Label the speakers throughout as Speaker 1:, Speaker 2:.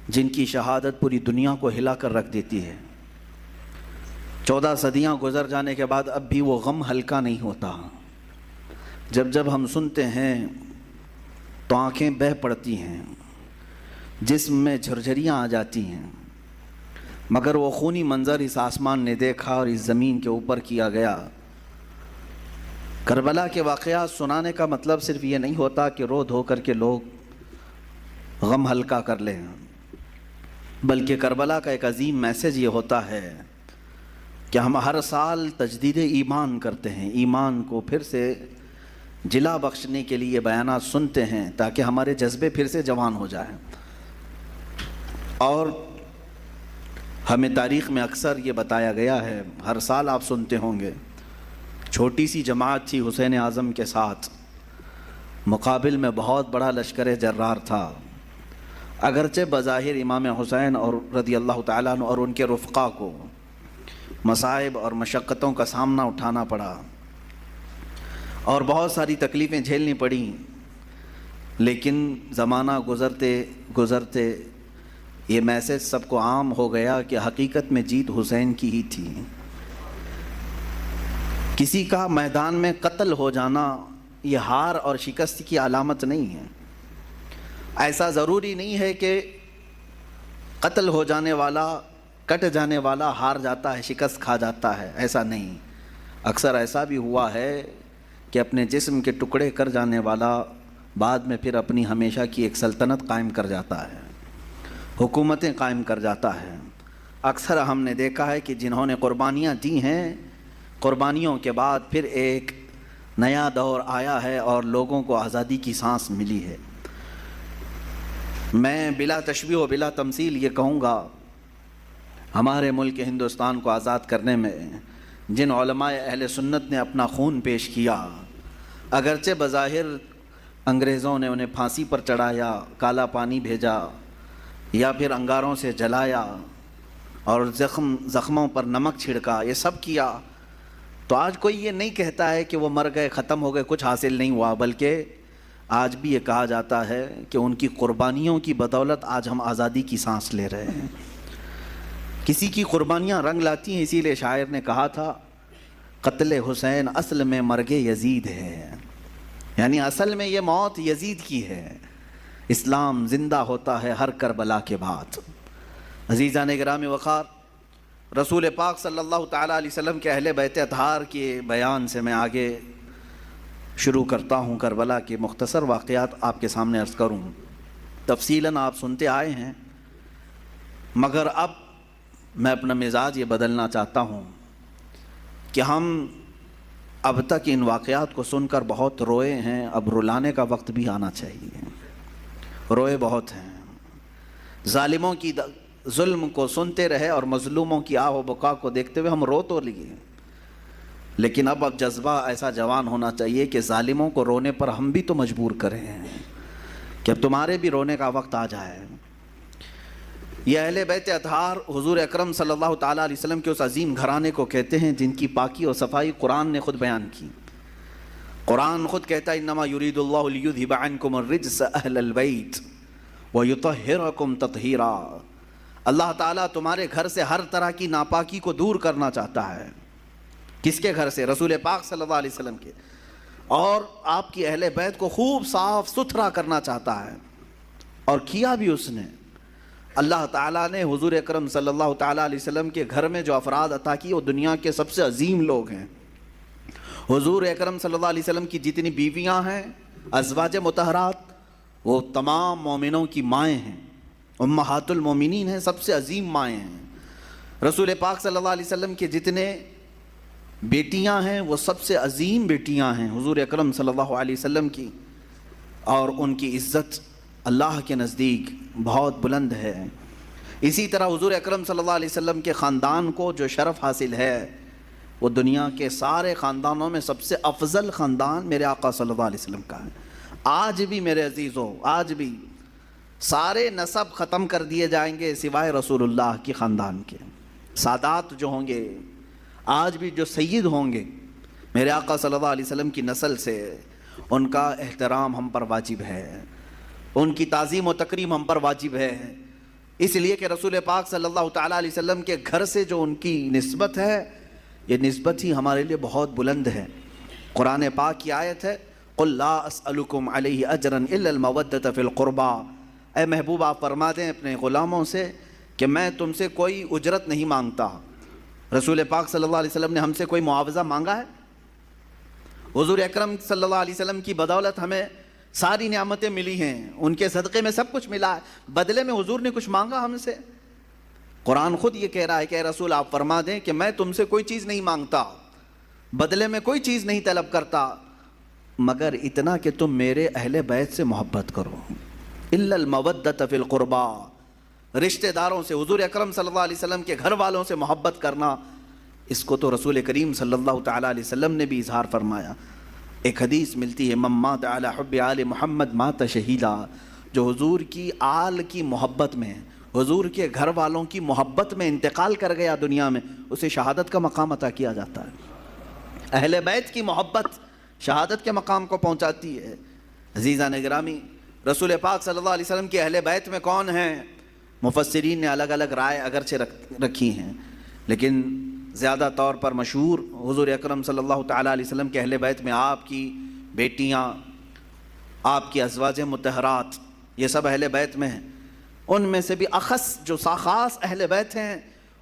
Speaker 1: جن کی شہادت پوری دنیا کو ہلا کر رکھ دیتی ہے۔ 14 صدیاں گزر جانے کے بعد اب بھی وہ غم ہلکا نہیں ہوتا۔ جب جب ہم سنتے ہیں تو آنکھیں بہہ پڑتی ہیں، جسم میں جھرجھریاں آ جاتی ہیں، مگر وہ خونی منظر اس آسمان نے دیکھا اور اس زمین کے اوپر کیا گیا۔ کربلا کے واقعات سنانے کا مطلب صرف یہ نہیں ہوتا کہ رو دھو کر کے لوگ غم ہلکا کر لیں، بلکہ کربلا کا ایک عظیم میسیج یہ ہوتا ہے کہ ہم ہر سال تجدید ایمان کرتے ہیں، ایمان کو پھر سے جلا بخشنے کے لیے بیانات سنتے ہیں تاکہ ہمارے جذبے پھر سے جوان ہو جائیں۔ اور ہمیں تاریخ میں اکثر یہ بتایا گیا ہے، ہر سال آپ سنتے ہوں گے، چھوٹی سی جماعت تھی حسین اعظم کے ساتھ، مقابل میں بہت بڑا لشکر جرار تھا۔ اگرچہ بظاہر امام حسین اور رضی اللہ تعالیٰ عنہ اور ان کے رفقا کو مصائب اور مشقتوں کا سامنا اٹھانا پڑا اور بہت ساری تکلیفیں جھیلنی پڑیں، لیکن زمانہ گزرتے گزرتے یہ میسیج سب کو عام ہو گیا کہ حقیقت میں جیت حسین کی ہی تھی۔ کسی کا میدان میں قتل ہو جانا یہ ہار اور شکست کی علامت نہیں ہے۔ ایسا ضروری نہیں ہے کہ قتل ہو جانے والا، کٹ جانے والا ہار جاتا ہے، شکست کھا جاتا ہے، ایسا نہیں۔ اکثر ایسا بھی ہوا ہے کہ اپنے جسم کے ٹکڑے کر جانے والا بعد میں پھر اپنی ہمیشہ کی ایک سلطنت قائم کر جاتا ہے، حکومتیں قائم کر جاتا ہے۔ اکثر ہم نے دیکھا ہے کہ جنہوں نے قربانیاں دی ہیں، قربانیوں کے بعد پھر ایک نیا دور آیا ہے اور لوگوں کو آزادی کی سانس ملی ہے۔ میں بلا تشبیہ و بلا تمثیل یہ کہوں گا، ہمارے ملک ہندوستان کو آزاد کرنے میں جن علماء اہل سنت نے اپنا خون پیش کیا، اگرچہ بظاہر انگریزوں نے انہیں پھانسی پر چڑھایا، کالا پانی بھیجا یا پھر انگاروں سے جلایا اور زخموں پر نمک چھڑکا، یہ سب کیا، تو آج کوئی یہ نہیں کہتا ہے کہ وہ مر گئے، ختم ہو گئے، کچھ حاصل نہیں ہوا، بلکہ آج بھی یہ کہا جاتا ہے کہ ان کی قربانیوں کی بدولت آج ہم آزادی کی سانس لے رہے ہیں۔ کسی کی قربانیاں رنگ لاتی ہیں، اسی لیے شاعر نے کہا تھا قتل حسین اصل میں مرگ یزید ہے، یعنی اصل میں یہ موت یزید کی ہے، اسلام زندہ ہوتا ہے ہر کربلا کے بعد۔ عزیزان گرامی وقار، رسول پاک صلی اللہ تعالیٰ علیہ وسلم کے اہل بیت اطہار کے بیان سے میں آگے شروع کرتا ہوں۔ کربلا کے مختصر واقعات آپ کے سامنے عرض کروں، تفصیلاً آپ سنتے آئے ہیں، مگر اب میں اپنا مزاج یہ بدلنا چاہتا ہوں کہ ہم اب تک ان واقعات کو سن کر بہت روئے ہیں، اب رلانے کا وقت بھی آنا چاہیے۔ روئے بہت ہیں، ظالموں کی ظلم کو سنتے رہے اور مظلوموں کی آہ و بکا کو دیکھتے ہوئے ہم رو تو لیے، لیکن اب جذبہ ایسا جوان ہونا چاہیے کہ ظالموں کو رونے پر ہم بھی تو مجبور کریں ہیں کہ اب تمہارے بھی رونے کا وقت آ جائے۔ یہ اہل بیت اطہار حضور اکرم صلی اللہ تعالیٰ علیہ وسلم کے اس عظیم گھرانے کو کہتے ہیں جن کی پاکی اور صفائی قرآن نے خود بیان کی۔ قرآن خود کہتا ہے انما یرید اللہ لیذھب عنکم الرجس اہل البیت ویطہرکم تطہیرا، اللہ تعالیٰ تمہارے گھر سے ہر طرح کی ناپاکی کو دور کرنا چاہتا ہے۔ کس کے گھر سے؟ رسول پاک صلی اللہ علیہ وسلم کے، اور آپ کی اہل بیت کو خوب صاف ستھرا کرنا چاہتا ہے، اور کیا بھی اس نے۔ اللہ تعالیٰ نے حضور اکرم صلی اللہ تعالیٰ علیہ وسلم کے گھر میں جو افراد عطا کیے وہ دنیا کے سب سے عظیم لوگ ہیں۔ حضور اکرم صلی اللہ علیہ وسلم کی جتنی بیویاں ہیں ازواج مطہرات، وہ تمام مومنوں کی مائیں ہیں، امہات المومنین ہیں، سب سے عظیم مائیں ہیں۔ رسول پاک صلی اللہ علیہ وسلم کے جتنے بیٹیاں ہیں وہ سب سے عظیم بیٹیاں ہیں حضور اکرم صلی اللہ علیہ وسلم کی، اور ان کی عزت اللہ کے نزدیک بہت بلند ہے۔ اسی طرح حضور اکرم صلی اللہ علیہ وسلم کے خاندان کو جو شرف حاصل ہے وہ دنیا کے سارے خاندانوں میں سب سے افضل خاندان میرے آقا صلی اللہ علیہ وسلم کا ہے۔ آج بھی میرے عزیزوں، آج بھی سارے نسب ختم کر دیے جائیں گے سوائے رسول اللہ کی خاندان کے۔ سادات جو ہوں گے، آج بھی جو سید ہوں گے میرے آقا صلی اللہ علیہ وسلم کی نسل سے، ان کا احترام ہم پر واجب ہے، ان کی تعظیم و تکریم ہم پر واجب ہے۔ اس لیے کہ رسول پاک صلی اللہ تعالیٰ علیہ وسلم کے گھر سے جو ان کی نسبت ہے، یہ نسبت ہی ہمارے لیے بہت بلند ہے۔ قرآن پاک کی آیت ہے قُلْ لَا أَسْأَلُكُمْ عَلَيْهِ أَجْرًا إِلَّا الْمَوَدَّةَ فِي الْقُرْبَى، اے محبوب آپ فرما دیں اپنے غلاموں سے کہ میں تم سے کوئی اجرت نہیں مانگتا۔ رسول پاک صلی اللہ علیہ وسلم نے ہم سے کوئی معاوضہ مانگا ہے؟ حضور اکرم صلی اللہ علیہ وسلم کی بدولت ہمیں ساری نعمتیں ملی ہیں، ان کے صدقے میں سب کچھ ملا ہے، بدلے میں حضور نے کچھ مانگا ہم سے؟ قرآن خود یہ کہہ رہا ہے کہ اے رسول آپ فرما دیں کہ میں تم سے کوئی چیز نہیں مانگتا، بدلے میں کوئی چیز نہیں طلب کرتا، مگر اتنا کہ تم میرے اہل بیت سے محبت کرو۔ الا المودۃ فی القربا، رشتہ داروں سے، حضور اکرم صلی اللہ علیہ وسلم کے گھر والوں سے محبت کرنا، اس کو تو رسول کریم صلی اللہ تعالیٰ علیہ وسلم نے بھی اظہار فرمایا۔ ایک حدیث ملتی ہے من مات علی حب آل محمد مات شہیدا، جو حضور کی آل کی محبت میں، حضور کے گھر والوں کی محبت میں انتقال کر گیا دنیا میں، اسے شہادت کا مقام عطا کیا جاتا ہے۔ اہل بیت کی محبت شہادت کے مقام کو پہنچاتی ہے۔ عزیزان گرامی، رسول پاک صلی اللہ علیہ وسلم کے اہل بیت میں کون ہیں؟ مفسرین نے الگ الگ رائے اگرچہ رکھی ہیں، لیکن زیادہ طور پر مشہور حضور اکرم صلی اللہ تعالیٰ علیہ وسلم کے اہل بیت میں آپ کی بیٹیاں، آپ کی ازواج مطہرات، یہ سب اہل بیت میں ہیں۔ ان میں سے بھی اخص جو خاص اہل بیت ہیں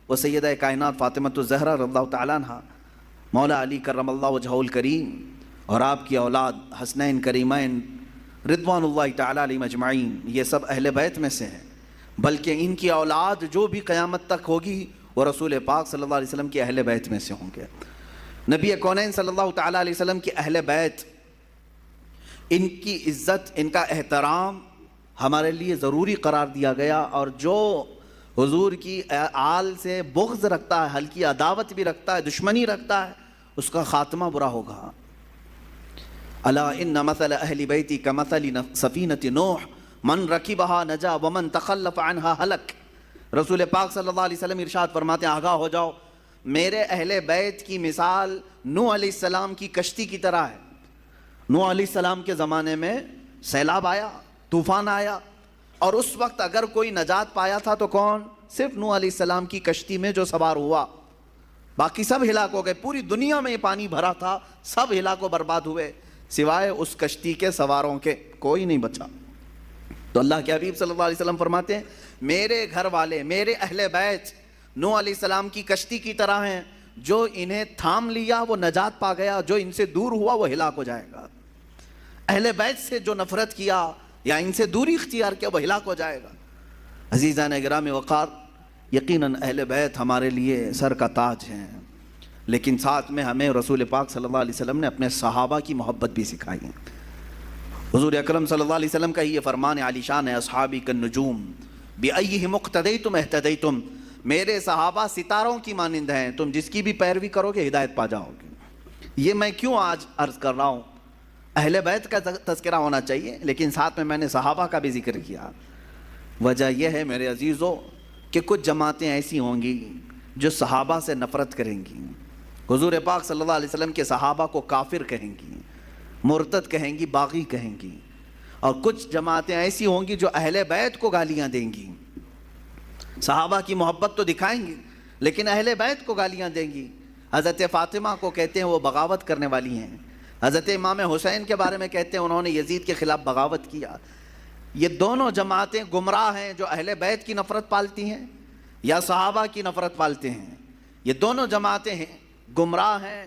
Speaker 1: وہ سیدہ کائنات فاطمۃ الزہرا رضی اللہ تعالیٰ عنہ، مولا علی کرم اللہ وجہہ الکریم، اور آپ کی اولاد حسنین کریمین رضوان اللہ تعالیٰ علیہم اجمعین، یہ سب اہل بیت میں سے ہیں۔ بلکہ ان کی اولاد جو بھی قیامت تک ہوگی وہ رسول پاک صلی اللہ علیہ وسلم کے اہل بیت میں سے ہوں گے۔ نبی کونین صلی اللہ تعالیٰ علیہ وسلم کے اہل بیت، ان کی عزت، ان کا احترام ہمارے لیے ضروری قرار دیا گیا، اور جو حضور کی آل سے بغض رکھتا ہے، ہلکی عداوت بھی رکھتا ہے، دشمنی رکھتا ہے، اس کا خاتمہ برا ہوگا۔ الا ان مثل اہل بیتی کمثل سفینۃ نوح من رکبها نجا ومن تخلف عنها ہلک۔ رسول پاک صلی اللہ علیہ وسلم ارشاد فرماتے ہیں آگاہ ہو جاؤ، میرے اہل بیت کی مثال نوح علیہ السلام کی کشتی کی طرح ہے۔ نوح علیہ السلام کے زمانے میں سیلاب آیا، طوفان آیا، اور اس وقت اگر کوئی نجات پایا تھا تو کون؟ صرف نوح علیہ السلام کی کشتی میں جو سوار ہوا، باقی سب ہلاک ہو گئے۔ پوری دنیا میں یہ پانی بھرا تھا، سب ہلاک و برباد ہوئے، سوائے اس کشتی کے سواروں کے کوئی نہیں بچا۔ تو اللہ کے حبیب صلی اللہ علیہ وسلم فرماتے ہیں میرے گھر والے، میرے اہل بیت نوح علیہ السلام کی کشتی کی طرح ہیں، جو انہیں تھام لیا وہ نجات پا گیا، جو ان سے دور ہوا وہ ہلاک ہو جائے گا۔ اہل بیت سے جو نفرت کیا یا ان سے دوری اختیار کیا وہ ہلاک ہو جائے گا۔ عزیزان گرامی وقار، یقیناً اہل بیت ہمارے لیے سر کا تاج ہیں، لیکن ساتھ میں ہمیں رسول پاک صلی اللہ علیہ وسلم نے اپنے صحابہ کی محبت بھی سکھائی ہے۔ حضور اکرم صلی اللہ علیہ وسلم کا یہ فرمان عالی شان ہے اصحابی کالنجوم بأیہم اقتدیتم اہتدیتم، میرے صحابہ ستاروں کی مانند ہیں، تم جس کی بھی پیروی کرو گے ہدایت پا جاؤ گے۔ یہ میں کیوں آج عرض کر رہا ہوں؟ اہل بیت کا تذکرہ ہونا چاہیے، لیکن ساتھ میں نے صحابہ کا بھی ذکر کیا۔ وجہ یہ ہے میرے عزیزو کہ کچھ جماعتیں ایسی ہوں گی جو صحابہ سے نفرت کریں گی، حضور پاک صلی اللہ علیہ وسلم کے صحابہ کو کافر کہیں گی، مرتد کہیں گی، باغی کہیں گی، اور کچھ جماعتیں ایسی ہوں گی جو اہل بیت کو گالیاں دیں گی، صحابہ کی محبت تو دکھائیں گی لیکن اہل بیت کو گالیاں دیں گی۔ حضرت فاطمہ کو کہتے ہیں وہ بغاوت کرنے والی ہیں، حضرت امام حسین کے بارے میں کہتے ہیں انہوں نے یزید کے خلاف بغاوت کیا۔ یہ دونوں جماعتیں گمراہ ہیں، جو اہل بیت کی نفرت پالتی ہیں یا صحابہ کی نفرت پالتے ہیں، یہ دونوں جماعتیں ہیں، گمراہ ہیں۔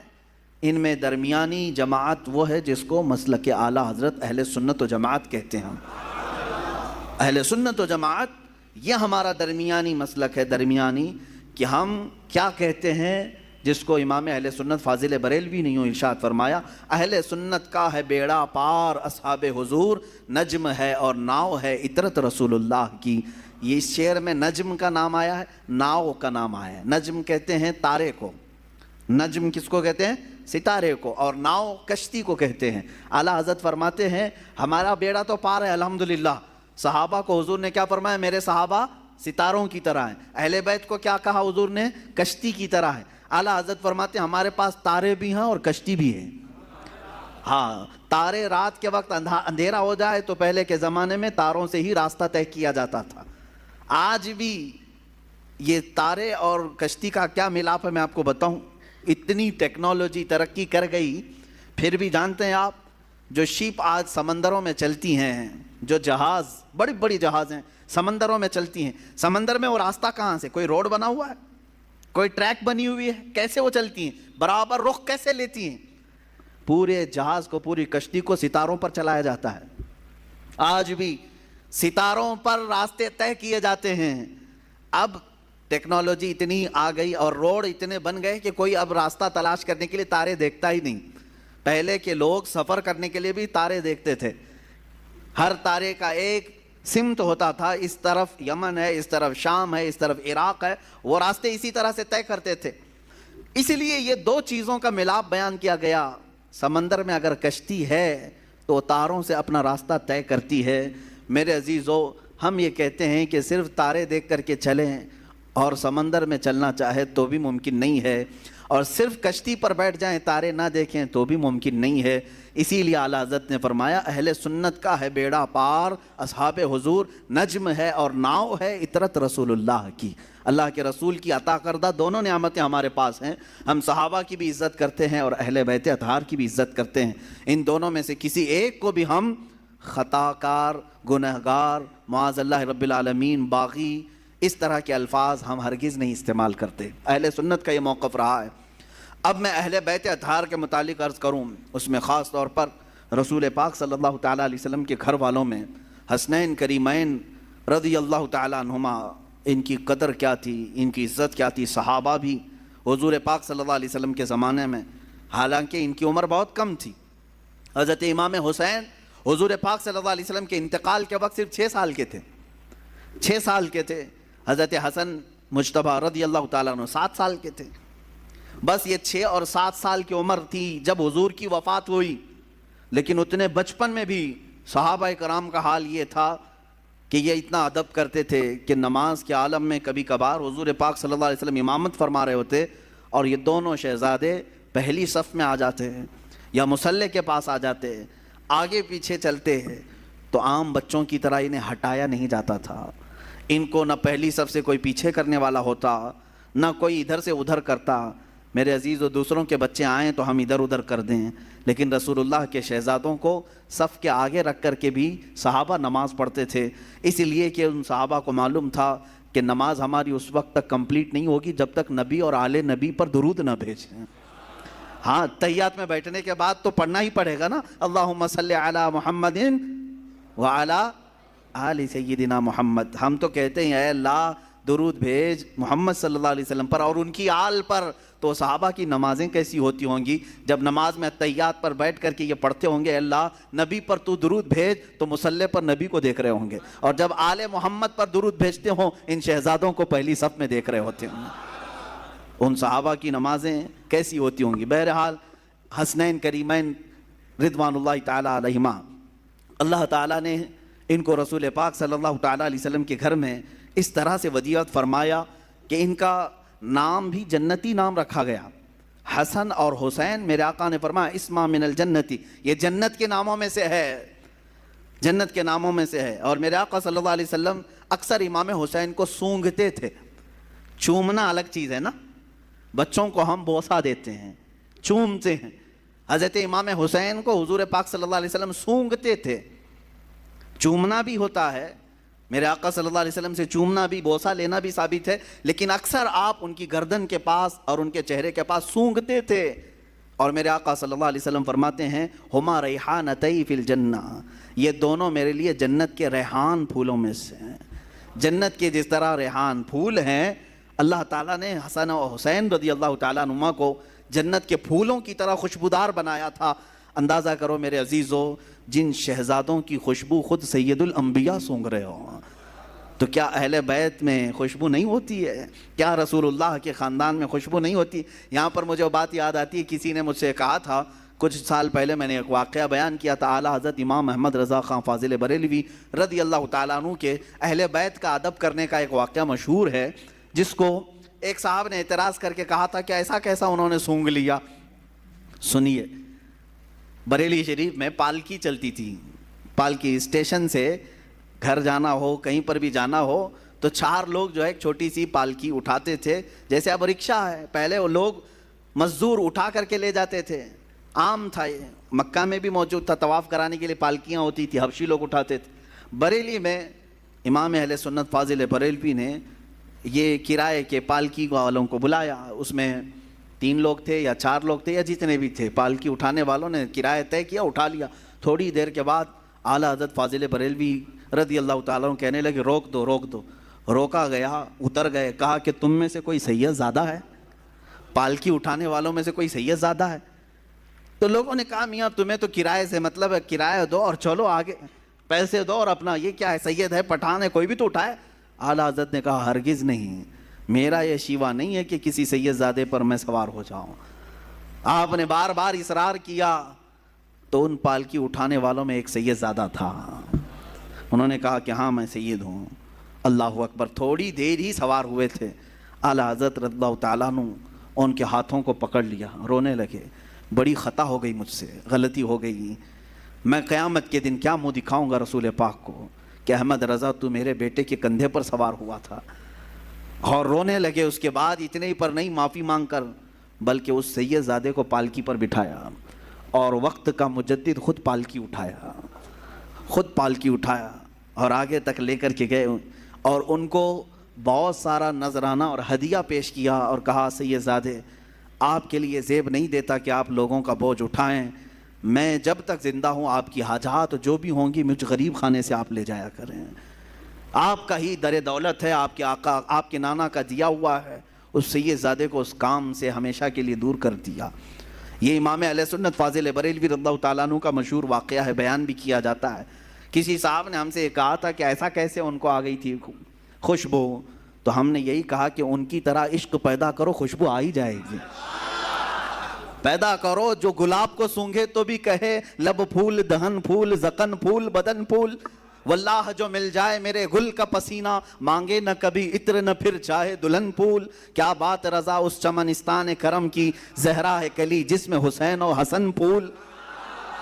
Speaker 1: ان میں درمیانی جماعت وہ ہے جس کو مسلک اعلیٰ حضرت اہل سنت و جماعت کہتے ہیں۔ اہل سنت و جماعت یہ ہمارا درمیانی مسلک ہے، درمیانی، کہ ہم کیا کہتے ہیں، جس کو امام اہل سنت فاضل بریلوی نے یوں ارشاد فرمایا، اہل سنت کا ہے بیڑا پار اصحاب حضور، نجم ہے اور ناؤ ہے عطرت رسول اللہ کی۔ یہ اس شعر میں نجم کا نام آیا ہے، ناؤ کا نام آیا ہے۔ نجم کہتے ہیں تارے کو، نجم کس کو کہتے ہیں؟ ستارے کو، اور ناؤ کشتی کو کہتے ہیں۔ اعلیٰ حضرت فرماتے ہیں ہمارا بیڑا تو پار ہے الحمدللہ۔ صحابہ کو حضور نے کیا فرمایا؟ میرے صحابہ ستاروں کی طرح ہیں۔ اہل بیت کو کیا کہا حضور نے؟ کشتی کی طرح ہے۔ اعلیٰ حضرت فرماتے ہیں ہمارے پاس تارے بھی ہیں اور کشتی بھی ہے۔ ہاں، تارے رات کے وقت اندھیرا ہو جائے تو پہلے کے زمانے میں تاروں سے ہی راستہ طے کیا جاتا تھا۔ آج بھی یہ تارے اور کشتی کا کیا ملاپ ہے میں آپ کو بتاؤں. اتنی ٹیکنالوجی ترقی کر گئی، پھر بھی جانتے ہیں آپ جو شپ آج سمندروں میں چلتی ہیں، جو جہاز بڑی بڑی جہاز ہیں سمندروں میں چلتی ہیں، سمندر میں وہ راستہ کہاں سے؟ کوئی روڈ بنا ہوا ہے؟ کوئی ٹریک بنی ہوئی ہے؟ کیسے وہ چلتی ہیں؟ برابر رخ کیسے لیتی ہیں؟ پورے جہاز کو، پوری کشتی کو ستاروں پر چلایا جاتا ہے. آج بھی ستاروں پر راستے طے کیے جاتے ہیں. اب ٹیکنالوجی اتنی آ گئی اور روڈ اتنے بن گئے کہ کوئی اب راستہ تلاش کرنے کے لیے تارے دیکھتا ہی نہیں. پہلے کے لوگ سفر کرنے کے لیے بھی تارے دیکھتے تھے. ہر تارے کا ایک سمت ہوتا تھا، اس طرف یمن ہے، اس طرف شام ہے، اس طرف عراق ہے، وہ راستے اسی طرح سے طے کرتے تھے. اس لیے یہ دو چیزوں کا ملاپ بیان کیا گیا. سمندر میں اگر کشتی ہے تو تاروں سے اپنا راستہ طے کرتی ہے. میرے عزیزو، ہم یہ کہتے ہیں کہ صرف تارے دیکھ کر کے چلیں اور سمندر میں چلنا چاہے تو بھی ممکن نہیں ہے، اور صرف کشتی پر بیٹھ جائیں تارے نہ دیکھیں تو بھی ممکن نہیں ہے. اسی لیے اعلیٰ حضرت نے فرمایا اہل سنت کا ہے بیڑا پار، اصحاب حضور نجم ہے اور ناؤ ہے اطرت رسول اللہ کی. اللہ کے رسول کی عطا کردہ دونوں نعمتیں ہمارے پاس ہیں. ہم صحابہ کی بھی عزت کرتے ہیں اور اہل بیت اطہار کی بھی عزت کرتے ہیں. ان دونوں میں سے کسی ایک کو بھی ہم خطا کار، گنہگار، معاذ اللہ رب العالمین، باغی، اس طرح کے الفاظ ہم ہرگز نہیں استعمال کرتے. اہل سنت کا یہ موقف رہا ہے. اب میں اہل بیت اطہار کے متعلق عرض کروں، اس میں خاص طور پر رسول پاک صلی اللہ تعالیٰ علیہ وسلم کے گھر والوں میں حسنین کریمین رضی اللہ تعالیٰ عنہما، ان کی قدر کیا تھی، ان کی عزت کیا تھی. صحابہ بھی حضور پاک صلی اللہ علیہ وسلم کے زمانے میں، حالانکہ ان کی عمر بہت کم تھی. حضرت امام حسین حضور پاک صلی اللہ علیہ وسلم کے انتقال کے وقت صرف 6 سال کے تھے. 6 سال کے تھے. حضرت حسن مجتبیٰ رضی اللہ تعالیٰ عنہ 7 سال کے تھے. بس یہ 6 اور 7 سال کی عمر تھی جب حضور کی وفات ہوئی. لیکن اتنے بچپن میں بھی صحابہ کرام کا حال یہ تھا کہ یہ اتنا ادب کرتے تھے کہ نماز کے عالم میں کبھی کبھار حضور پاک صلی اللہ علیہ وسلم امامت فرما رہے ہوتے اور یہ دونوں شہزادے پہلی صف میں آ جاتے ہیں یا مصلی کے پاس آ جاتے ہیں، آگے پیچھے چلتے ہیں تو عام بچوں کی طرح انہیں ہٹایا نہیں جاتا تھا. ان کو نہ پہلی صف سے کوئی پیچھے کرنے والا ہوتا، نہ کوئی ادھر سے ادھر کرتا. میرے عزیز و دوسروں کے بچے آئیں تو ہم ادھر ادھر کر دیں، لیکن رسول اللہ کے شہزادوں کو صف کے آگے رکھ کر کے بھی صحابہ نماز پڑھتے تھے. اس لیے کہ ان صحابہ کو معلوم تھا کہ نماز ہماری اس وقت تک کمپلیٹ نہیں ہوگی جب تک نبی اور آل نبی پر درود نہ بھیجیں. ہاں، تحیات میں بیٹھنے کے بعد تو پڑھنا ہی پڑے گا نا، اللہم صلی علی محمد وعلی آل سیدنا محمد. ہم تو کہتے ہیں اے اللہ درود بھیج محمد صلی اللہ علیہ وسلم پر اور ان کی آل پر. تو صحابہ کی نمازیں کیسی ہوتی ہوں گی جب نماز میں تحیات پر بیٹھ کر کے یہ پڑھتے ہوں گے اللہ نبی پر تو درود بھیج، تو مصلی پر نبی کو دیکھ رہے ہوں گے، اور جب آل محمد پر درود بھیجتے ہوں ان شہزادوں کو پہلی صف میں دیکھ رہے ہوتے ہوں. ان صحابہ کی نمازیں کیسی ہوتی ہوں گی. بہرحال حسنین کریمین رضوان اللہ تعالیٰ علیہما، اللہ تعالیٰ نے ان کو رسول پاک صلی اللہ تعالیٰ علیہ وسلم کے گھر میں اس طرح سے ودیعت فرمایا کہ ان کا نام بھی جنتی نام رکھا گیا. حسن اور حسین، میرے آقا نے فرمایا اسما من الجنتی، یہ جنت کے ناموں میں سے ہے، جنت کے ناموں میں سے ہے. اور میرے آقا صلی اللہ علیہ وسلم اکثر امام حسین کو سونگھتے تھے. چومنا الگ چیز ہے نا، بچوں کو ہم بوسہ دیتے ہیں، چومتے ہیں. حضرت امام حسین کو حضور پاک صلی اللہ علیہ وسلم سونگھتے تھے. چومنا بھی ہوتا ہے، میرے آقا صلی اللہ علیہ وسلم سے چومنا بھی، بوسہ لینا بھی ثابت ہے، لیکن اکثر آپ ان کی گردن کے پاس اور ان کے چہرے کے پاس سونگھتے تھے. اور میرے آقا صلی اللہ علیہ وسلم فرماتے ہیں ہما ریحانتی فی الجنہ، یہ دونوں میرے لیے جنت کے ریحان پھولوں میں سے ہیں. جنت کے جس طرح ریحان پھول ہیں، اللہ تعالیٰ نے حسن و حسین رضی اللہ تعالیٰ عنہما کو جنت کے پھولوں کی طرح خوشبودار بنایا تھا. اندازہ کرو میرے عزیزو، جن شہزادوں کی خوشبو خود سید الانبیاء سونگھ رہے ہوں، تو کیا اہل بیت میں خوشبو نہیں ہوتی ہے؟ کیا رسول اللہ کے خاندان میں خوشبو نہیں ہوتی؟ یہاں پر مجھے بات یاد آتی ہے، کسی نے مجھ سے کہا تھا کچھ سال پہلے، میں نے ایک واقعہ بیان کیا تھا، اعلیٰ حضرت امام احمد رضا خان فاضل بریلوی رضی اللہ تعالیٰ عنہ کے اہل بیت کا ادب کرنے کا ایک واقعہ مشہور ہے، جس کو ایک صاحب نے اعتراض کر کے کہا تھا کہ ایسا کیسا انہوں نے سونگھ لیا. سنیے، بریلی شریف میں پالکی چلتی تھی، پالکی اسٹیشن سے گھر جانا ہو، کہیں پر بھی جانا ہو تو 4 لوگ جو ہے ایک چھوٹی سی پالکی اٹھاتے تھے، جیسے اب رکشا ہے، پہلے وہ لوگ مزدور اٹھا کر کے لے جاتے تھے، عام تھا یہ، مکہ میں بھی موجود تھا، طواف کرانے کے لیے پالکیاں ہوتی تھی، حبشی لوگ اٹھاتے تھے۔ بریلی میں امام اہل سنت فاضل بریلوی نے یہ کرائے کے پالکی والوں کو بلایا، اس میں 3 لوگ تھے یا 4 لوگ تھے یا جتنے بھی تھے، پالکی اٹھانے والوں نے کرایہ طے کیا، اٹھا لیا۔ تھوڑی دیر کے بعد اعلیٰ حضرت فاضل بریلوی رضی اللہ تعالیٰ عنہ کہنے لگے روک دو روک دو۔ روکا گیا، اتر گئے، کہا کہ تم میں سے کوئی سید زیادہ ہے؟ پالکی اٹھانے والوں میں سے کوئی سید زیادہ ہے؟ تو لوگوں نے کہا میاں تمہیں تو کرائے سے مطلب ہے، کرایہ دو اور چلو آگے، پیسے دو اور اپنا، یہ کیا ہے، سید ہے، پٹھان ہے، کوئی بھی تو اٹھائے۔ اعلیٰ حضرت نے کہا ہرگز نہیں، میرا یہ شیوا نہیں ہے کہ کسی سید زادے پر میں سوار ہو جاؤں۔ آپ نے بار بار اصرار کیا تو ان پالکی اٹھانے والوں میں ایک سید زادہ تھا، انہوں نے کہا کہ ہاں میں سید ہوں۔ اللہ اکبر، تھوڑی دیر ہی سوار ہوئے تھے، اعلیٰ حضرت رضی اللہ تعالیٰ عنہ ان کے ہاتھوں کو پکڑ لیا، رونے لگے، بڑی خطا ہو گئی مجھ سے، غلطی ہو گئی، میں قیامت کے دن کیا منہ دکھاؤں گا رسول پاک کو کہ احمد رضا تو میرے بیٹے کے کندھے پر سوار ہوا تھا۔ اور رونے لگے۔ اس کے بعد اتنے ہی پر نہیں معافی مانگ کر، بلکہ اس سید زادے کو پالکی پر بٹھایا اور وقت کا مجدد خود پالکی اٹھایا، خود پالکی اٹھایا اور آگے تک لے کر کے گئے اور ان کو بہت سارا نذرانہ اور ہدیہ پیش کیا اور کہا سید زادے آپ کے لیے زیب نہیں دیتا کہ آپ لوگوں کا بوجھ اٹھائیں، میں جب تک زندہ ہوں آپ کی حاجات جو بھی ہوں گی مجھ غریب خانے سے آپ لے جایا کریں، آپ کا ہی در دولت ہے، آپ کے آقا، آپ کے نانا کا دیا ہوا ہے۔ اس سید زادے کو اس کام سے ہمیشہ کے لیے دور کر دیا۔ یہ امام اہل سنت فاضل بریلوی رضی اللہ تعالیٰ عنہ کا مشہور واقعہ ہے، بیان بھی کیا جاتا ہے۔ کسی صاحب نے ہم سے یہ کہا تھا کہ ایسا کیسے ان کو آ گئی تھی خوشبو، تو ہم نے یہی کہا کہ ان کی طرح عشق پیدا کرو، خوشبو آ ہی جائے گی۔ پیدا کرو جو گلاب کو سونگھے تو بھی کہے لب پھول، دہن پھول، زکن پھول، بدن پھول، واللہ جو مل جائے میرے گل کا پسینہ، مانگے نہ کبھی عطر نہ پھر چاہے دلہن پھول۔ کیا بات رضا اس چمنستان کرم کی، زہرا ہے کلی جس میں حسین و حسن پھول۔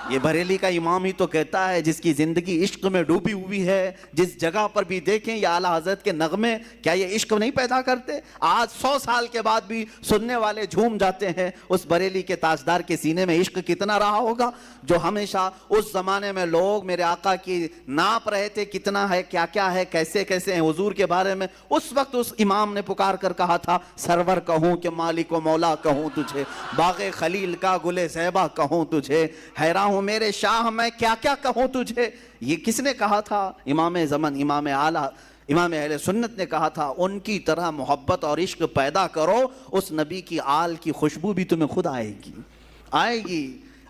Speaker 1: یہ بریلی کا امام ہی تو کہتا ہے جس کی زندگی عشق میں ڈوبی ہوئی ہے، جس جگہ پر بھی دیکھیں یہ اعلیٰ حضرت کے نغمے کیا یہ عشق نہیں پیدا کرتے؟ آج 100 سال کے بعد بھی سننے والے جھوم جاتے ہیں۔ اس بریلی کے تاجدار کے سینے میں عشق کتنا رہا ہوگا جو ہمیشہ اس زمانے میں لوگ میرے آقا کی ناپ رہے تھے، کتنا ہے، کیا کیا ہے، کیسے کیسے ہیں حضور کے بارے میں۔ اس وقت اس امام نے پکار کر کہا تھا سرور کہوں کہ مالک و مولا کہوں تجھے، باغ خلیل کا گل زیبا کہوں تجھے، حیران ہوں میرے شاہ میں کیا کیا کہوں تجھے۔ یہ کس نے کہا تھا؟ امام زمن، امام اعلیٰ، امام اہل سنت نے کہا تھا ان کی طرح محبت اور عشق پیدا کرو، اس نبی کی آل کی خوشبو بھی تمہیں خود آئے گی، آئے گی۔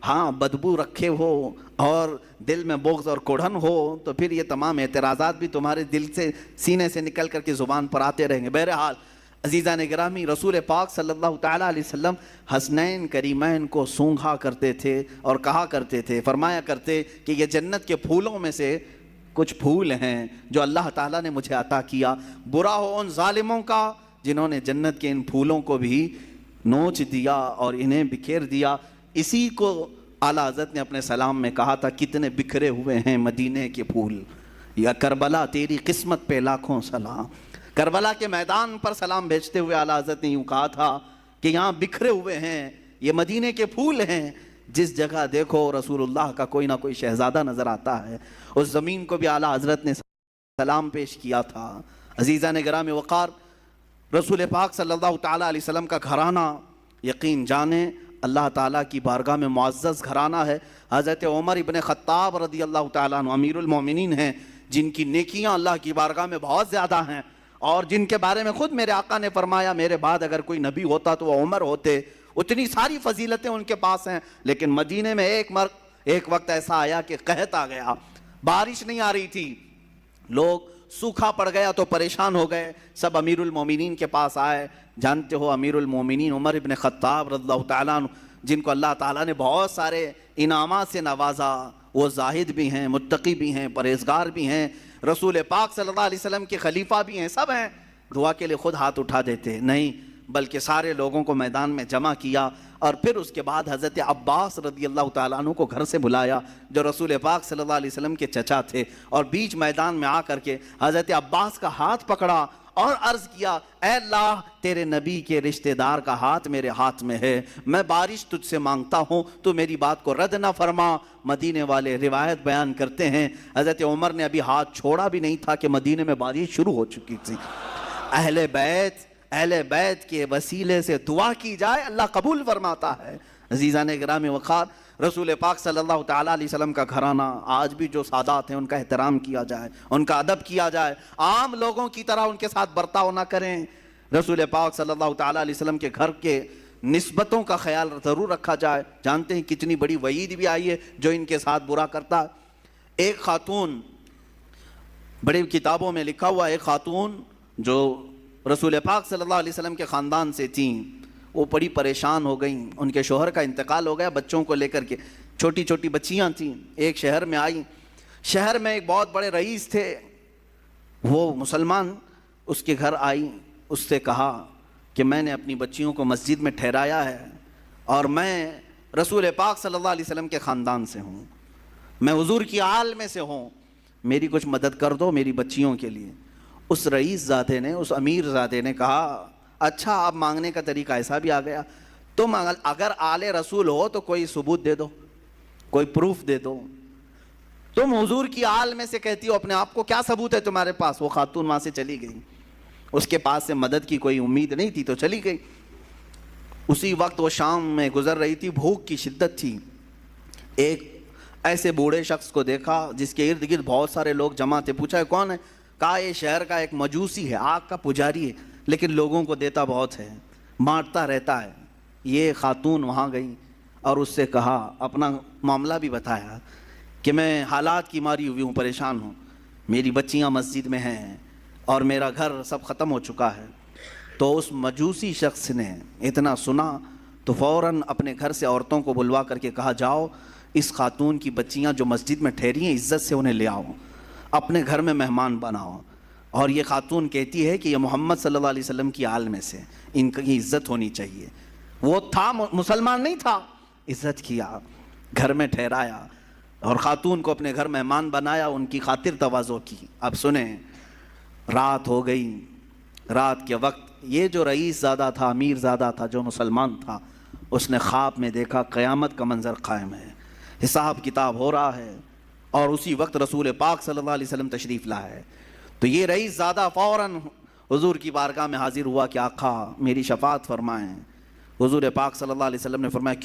Speaker 1: ہاں بدبو رکھے ہو اور دل میں بغض اور کڑھن ہو تو پھر یہ تمام اعتراضات بھی تمہارے دل سے، سینے سے نکل کر کے زبان پر آتے رہیں گے۔ بہرحال عزیزان گرامی، رسول پاک صلی اللہ تعالیٰ علیہ وسلم حسنین کریمین کو سونگھا کرتے تھے اور کہا کرتے تھے، فرمایا کرتے کہ یہ جنت کے پھولوں میں سے کچھ پھول ہیں جو اللہ تعالیٰ نے مجھے عطا کیا، برا ہو ان ظالموں کا جنہوں نے جنت کے ان پھولوں کو بھی نوچ دیا اور انہیں بکھیر دیا۔ اسی کو اعلیٰ حضرت نے اپنے سلام میں کہا تھا کتنے بکھرے ہوئے ہیں مدینے کے پھول، یا کربلا تیری قسمت پہ لاکھوں سلام۔ کربلا کے میدان پر سلام بھیجتے ہوئے اعلیٰ حضرت نے یوں کہا تھا کہ یہاں بکھرے ہوئے ہیں، یہ مدینے کے پھول ہیں، جس جگہ دیکھو رسول اللہ کا کوئی نہ کوئی شہزادہ نظر آتا ہے۔ اس زمین کو بھی اعلیٰ حضرت نے سلام پیش کیا تھا۔ عزیزان گرامی وقار، رسول پاک صلی اللہ تعالیٰ علیہ وسلم کا گھرانہ یقین جانیں اللہ تعالیٰ کی بارگاہ میں معزز گھرانہ ہے۔ حضرت عمر ابن خطاب رضی اللہ تعالیٰ عنہ امیر المومنین ہیں، جن کی نیکیاں اللہ کی بارگاہ میں بہت زیادہ ہیں اور جن کے بارے میں خود میرے آقا نے فرمایا میرے بعد اگر کوئی نبی ہوتا تو وہ عمر ہوتے، اتنی ساری فضیلتیں ان کے پاس ہیں۔ لیکن مدینے میں ایک وقت ایسا آیا کہ قحط آ گیا، بارش نہیں آ رہی تھی، لوگ سوکھا پڑ گیا تو پریشان ہو گئے، سب امیر المومنین کے پاس آئے۔ جانتے ہو امیر المومنین عمر ابن خطاب رضی اللہ تعالیٰ عنہ، جن کو اللہ تعالیٰ نے بہت سارے انعامات سے نوازا، وہ زاہد بھی ہیں، متقی بھی ہیں، پرہیزگار بھی ہیں، رسول پاک صلی اللہ علیہ وسلم کے خلیفہ بھی ہیں، سب ہیں، دعا کے لیے خود ہاتھ اٹھا دیتے نہیں، بلکہ سارے لوگوں کو میدان میں جمع کیا، اور پھر اس کے بعد حضرت عباس رضی اللہ تعالیٰ عنہ کو گھر سے بلایا جو رسول پاک صلی اللہ علیہ وسلم کے چچا تھے، اور بیچ میدان میں آ کر کے حضرت عباس کا ہاتھ پکڑا اور عرض کیا، اے اللہ تیرے نبی کے رشتہ دار کا ہاتھ میرے ہاتھ میں ہے، میں بارش تجھ سے مانگتا ہوں، تو میری بات کو رد نہ فرما۔ مدینے والے روایت بیان کرتے ہیں حضرت عمر نے ابھی ہاتھ چھوڑا بھی نہیں تھا کہ مدینے میں بارش شروع ہو چکی تھی۔ اہل بیت کے وسیلے سے دعا کی جائے اللہ قبول فرماتا ہے۔ عزیزان گرامی وقار، رسول پاک صلی اللہ تعالیٰ علیہ وسلم کا گھرانہ آج بھی جو سادات ہیں ان کا احترام کیا جائے، ان کا ادب کیا جائے، عام لوگوں کی طرح ان کے ساتھ برتاؤ نہ کریں۔ رسول پاک صلی اللہ تعالیٰ علیہ وسلم کے گھر کے نسبتوں کا خیال ضرور رکھا جائے۔ جانتے ہیں کتنی بڑی وعید بھی آئی ہے جو ان کے ساتھ برا کرتا ہے۔ ایک خاتون، بڑی کتابوں میں لکھا ہوا، ایک خاتون جو رسول پاک صلی اللہ علیہ وسلم کے خاندان سے تھیں، وہ بڑی پریشان ہو گئیں، ان کے شوہر کا انتقال ہو گیا، بچوں کو لے کر کے، چھوٹی چھوٹی بچیاں تھیں، ایک شہر میں آئیں۔ شہر میں ایک بہت بڑے رئیس تھے، وہ مسلمان، اس کے گھر آئیں، اس سے کہا کہ میں نے اپنی بچیوں کو مسجد میں ٹھہرایا ہے اور میں رسول پاک صلی اللہ علیہ وسلم کے خاندان سے ہوں، میں حضور کی آل میں سے ہوں، میری کچھ مدد کر دو میری بچیوں کے لیے۔ اس رئیس زادے نے، اس امیر زادے نے کہا، اچھا آپ مانگنے کا طریقہ ایسا بھی آ گیا، تم اگر آل رسول ہو تو کوئی ثبوت دے دو، کوئی پروف دے دو، تم حضور کی آل میں سے کہتی ہو، اپنے آپ کو کیا ثبوت ہے تمہارے پاس؟ وہ خاتون وہاں سے چلی گئی، اس کے پاس سے مدد کی کوئی امید نہیں تھی تو چلی گئی۔ اسی وقت وہ شام میں گزر رہی تھی، بھوک کی شدت تھی، ایک ایسے بوڑھے شخص کو دیکھا جس کے ارد گرد بہت سارے لوگ جمع تھے، پوچھا ہے کون ہے؟ کہا یہ شہر کا ایک مجوسی ہے، آگ کا پجاری ہے، لیکن لوگوں کو دیتا بہت ہے، بانٹتا رہتا ہے۔ یہ خاتون وہاں گئی اور اس سے کہا، اپنا معاملہ بھی بتایا کہ میں حالات کی ماری ہوئی ہوں، پریشان ہوں، میری بچیاں مسجد میں ہیں اور میرا گھر سب ختم ہو چکا ہے۔ تو اس مجوسی شخص نے اتنا سنا تو فوراً اپنے گھر سے عورتوں کو بلوا کر کے کہا، جاؤ اس خاتون کی بچیاں جو مسجد میں ٹھہری ہیں عزت سے انہیں لے آؤ، اپنے گھر میں مہمان بناؤ، اور یہ خاتون کہتی ہے کہ یہ محمد صلی اللہ علیہ وسلم کی آل میں سے، ان کی عزت ہونی چاہیے۔ وہ تھا مسلمان نہیں تھا، عزت کیا، گھر میں ٹھہرایا اور خاتون کو اپنے گھر مہمان بنایا، ان کی خاطر تواضع کی۔ اب سنیں، رات ہو گئی، رات کے وقت یہ جو رئیس زادہ تھا، امیر زادہ تھا جو مسلمان تھا، اس نے خواب میں دیکھا قیامت کا منظر قائم ہے، حساب کتاب ہو رہا ہے، اور اسی وقت رسول پاک صلی اللہ علیہ وسلم تشریف لائے ہے۔ تو یہ رئیس زادہ فوراً حضور کی بارگاہ میں حاضر ہوا کہ آقا میری شفاعت فرمائیں۔ حضور پاک صلی اللہ علیہ وسلم نے فرمایا،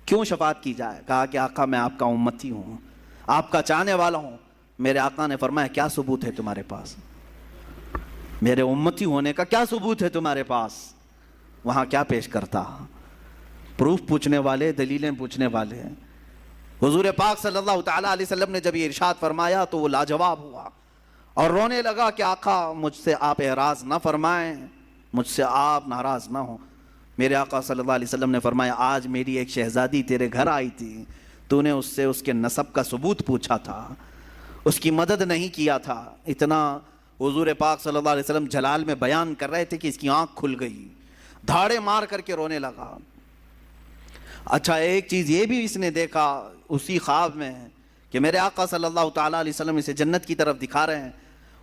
Speaker 1: کیوں شفاعت کی جائے؟ کہا کہ آقا میں آپ کا امتی ہوں، آپ کا چاہنے والا ہوں۔ میرے آقا نے فرمایا، کیا ثبوت ہے تمہارے پاس؟ میرے امتی ہونے کا کیا ثبوت ہے تمہارے پاس؟ وہاں کیا پیش کرتا؟ پروف پوچھنے والے، دلیلیں پوچھنے والے۔ حضور پاک صلی اللہ تعالیٰ علیہ وسلم نے جب یہ ارشاد فرمایا تو وہ لاجواب ہوا اور رونے لگا کہ آقا مجھ سے آپ اعراض نہ فرمائیں، مجھ سے آپ ناراض نہ ہوں۔ میرے آقا صلی اللہ علیہ وسلم نے فرمایا، آج میری ایک شہزادی تیرے گھر آئی تھی، تو نے اس سے اس کے نسب کا ثبوت پوچھا تھا، اس کی مدد نہیں کیا تھا۔ اتنا حضور پاک صلی اللہ علیہ وسلم جلال میں بیان کر رہے تھے کہ اس کی آنکھ کھل گئی، دھاڑے مار کر کے رونے لگا۔ اچھا ایک چیز یہ بھی اس نے دیکھا اسی خواب میں کہ میرے آقا صلی اللہ تعالیٰ علیہ وسلم اسے جنت کی طرف دکھا رہے ہیں،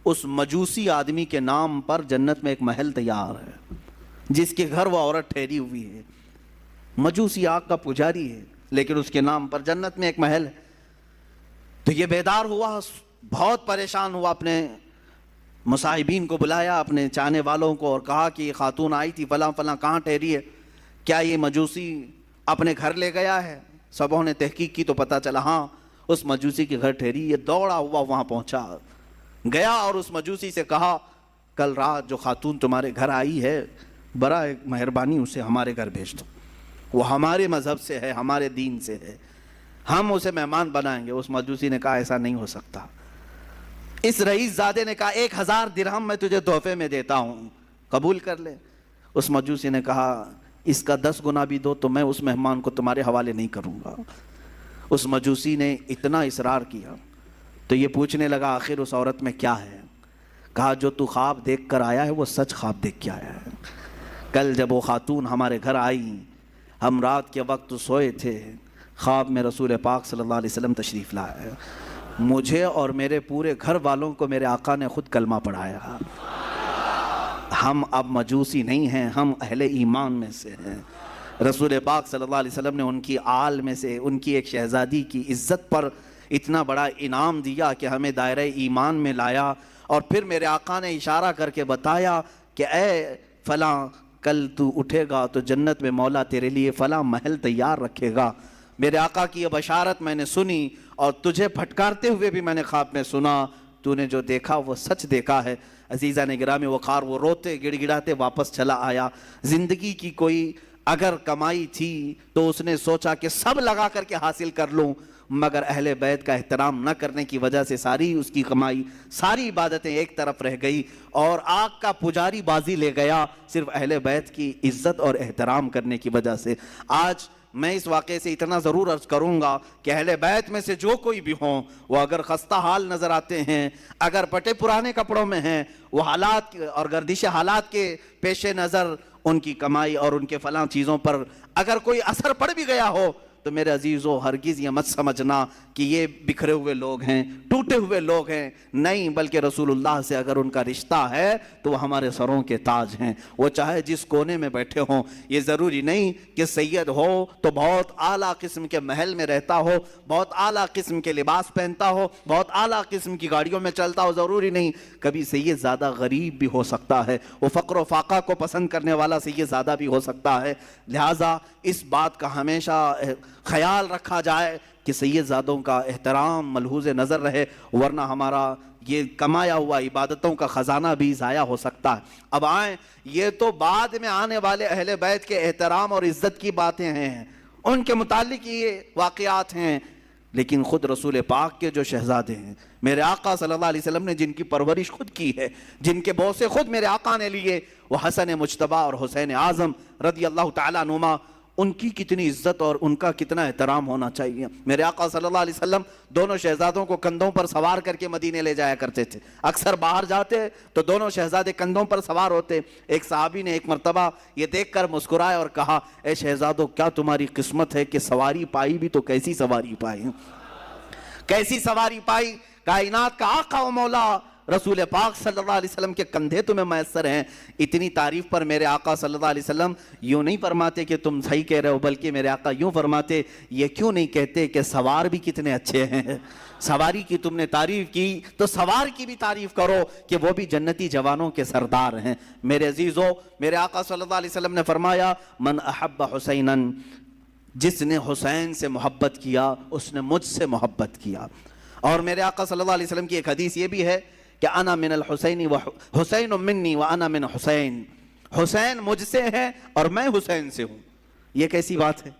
Speaker 1: اس مجوسی آدمی کے نام پر جنت میں ایک محل تیار ہے جس کے گھر وہ عورت ٹھہری ہوئی ہے، مجوسی آگ کا پجاری ہے لیکن اس کے نام پر جنت میں ایک محل ہے۔ تو یہ بیدار ہوا، بہت پریشان ہوا، اپنے مصاحبین کو بلایا، اپنے چاہنے والوں کو، اور کہا کہ یہ خاتون آئی تھی فلاں فلاں، کہاں ٹھہری ہے؟ کیا یہ مجوسی اپنے گھر لے گیا ہے؟ سبوں نے تحقیق کی تو پتہ چلا ہاں اس مجوسی کے گھر ٹھہری۔ یہ دوڑا ہوا وہاں پہنچا، گیا اور اس مجوسی سے کہا، کل رات جو خاتون تمہارے گھر آئی ہے برائے مہربانی اسے ہمارے گھر بھیج دو، وہ ہمارے مذہب سے ہے، ہمارے دین سے ہے، ہم اسے مہمان بنائیں گے۔ اس مجوسی نے کہا ایسا نہیں ہو سکتا۔ اس رئیس زادے نے کہا 1000 درہم میں تجھے تحفے میں دیتا ہوں، قبول کر لے۔ اس مجوسی نے کہا اس کا 10 گنا بھی دو تو میں اس مہمان کو تمہارے حوالے نہیں کروں گا۔ اس مجوسی نے اتنا اصرار کیا تو یہ پوچھنے لگا آخر اس عورت میں کیا ہے؟ کہا جو تو خواب دیکھ کر آیا ہے وہ سچ خواب دیکھ کے آیا ہے۔ کل جب وہ خاتون ہمارے گھر آئی، ہم رات کے وقت سوئے تھے، خواب میں رسول پاک صلی اللہ علیہ وسلم تشریف لائے، مجھے اور میرے پورے گھر والوں کو میرے آقا نے خود کلمہ پڑھایا۔ ہم اب مجوسی نہیں ہیں، ہم اہل ایمان میں سے ہیں۔ رسول پاک صلی اللہ علیہ وسلم نے ان کی آل میں سے ان کی ایک شہزادی کی عزت پر اتنا بڑا انعام دیا کہ ہمیں دائرہ ایمان میں لایا، اور پھر میرے آقا نے اشارہ کر کے بتایا کہ اے فلاں، کل تو اٹھے گا تو جنت میں مولا تیرے لیے فلاں محل تیار رکھے گا۔ میرے آقا کی یہ بشارت میں نے سنی، اور تجھے پھٹکارتے ہوئے بھی میں نے خواب میں سنا، تو نے جو دیکھا وہ سچ دیکھا ہے۔ عزیزان گرامی وقار، وہ روتے گڑ گڑاتے واپس چلا آیا۔ زندگی کی کوئی اگر کمائی تھی تو اس نے سوچا کہ سب لگا کر کے حاصل کر لوں، مگر اہل بیت کا احترام نہ کرنے کی وجہ سے ساری اس کی کمائی، ساری عبادتیں ایک طرف رہ گئی، اور آگ کا پجاری بازی لے گیا صرف اہل بیت کی عزت اور احترام کرنے کی وجہ سے۔ آج میں اس واقعے سے اتنا ضرور عرض کروں گا کہ اہل بیت میں سے جو کوئی بھی ہوں، وہ اگر خستہ حال نظر آتے ہیں، اگر پٹے پرانے کپڑوں میں ہیں، وہ حالات اور گردش حالات کے پیش نظر ان کی کمائی اور ان کے فلاں چیزوں پر اگر کوئی اثر پڑ بھی گیا ہو، تو میرے عزیزو ہرگز یہ مت سمجھنا کہ یہ بکھرے ہوئے لوگ ہیں، ٹوٹے ہوئے لوگ ہیں، نہیں، بلکہ رسول اللہ سے اگر ان کا رشتہ ہے تو وہ ہمارے سروں کے تاج ہیں۔ وہ چاہے جس کونے میں بیٹھے ہوں، یہ ضروری نہیں کہ سید ہو تو بہت اعلیٰ قسم کے محل میں رہتا ہو، بہت اعلیٰ قسم کے لباس پہنتا ہو، بہت اعلیٰ قسم کی گاڑیوں میں چلتا ہو، ضروری نہیں، کبھی سید زیادہ غریب بھی ہو سکتا ہے، وہ فقر و فاقہ کو پسند کرنے والا سید زیادہ بھی ہو سکتا ہے۔ لہٰذا اس بات کا ہمیشہ خیال رکھا جائے کہ سید زادوں کا احترام ملحوظ نظر رہے، ورنہ ہمارا یہ کمایا ہوا عبادتوں کا خزانہ بھی ضائع ہو سکتا ہے۔ اب آئیں، یہ تو بعد میں آنے والے اہل بیت کے احترام اور عزت کی باتیں ہیں، ان کے متعلق یہ واقعات ہیں، لیکن خود رسول پاک کے جو شہزادے ہیں، میرے آقا صلی اللہ علیہ وسلم نے جن کی پرورش خود کی ہے، جن کے بوسے خود میرے آقا نے لیے، وہ حسن مجتبیٰ اور حسین اعظم رضی اللہ تعالیٰ عنہما، ان کی کتنی عزت اور ان کا کتنا احترام ہونا چاہیے۔ میرے آقا صلی اللہ علیہ وسلم دونوں شہزادوں کو کندھوں پر سوار کر کے مدینے لے جایا کرتے تھے۔ اکثر باہر جاتے تو دونوں شہزادے کندھوں پر سوار ہوتے۔ ایک صحابی نے ایک مرتبہ یہ دیکھ کر مسکرائے اور کہا، اے شہزادوں، کیا تمہاری قسمت ہے کہ سواری پائی بھی تو کیسی سواری پائی، کیسی سواری پائی؟ کائنات کا آقا و مولا رسول پاک صلی اللہ علیہ وسلم کے کندھے تمہیں میسر ہیں۔ اتنی تعریف پر میرے آقا صلی اللہ علیہ وسلم یوں نہیں فرماتے کہ تم صحیح کہہ رہے ہو، بلکہ میرے آقا یوں فرماتے، یہ کیوں نہیں کہتے کہ سوار بھی کتنے اچھے ہیں؟ سواری کی تم نے تعریف کی تو سوار کی بھی تعریف کرو کہ وہ بھی جنتی جوانوں کے سردار ہیں۔ میرے عزیزو، میرے آقا صلی اللہ علیہ وسلم نے فرمایا، من احب حسینا، جس نے حسین سے محبت کیا اس نے مجھ سے محبت کیا۔ اور میرے آقا صلی اللہ علیہ وسلم کی ایک حدیث یہ بھی ہے کہ انا من الحسین حسین منی وانا من حسین، حسین مجھ سے ہے اور میں حسین سے ہوں۔ یہ کیسی بات ہے؟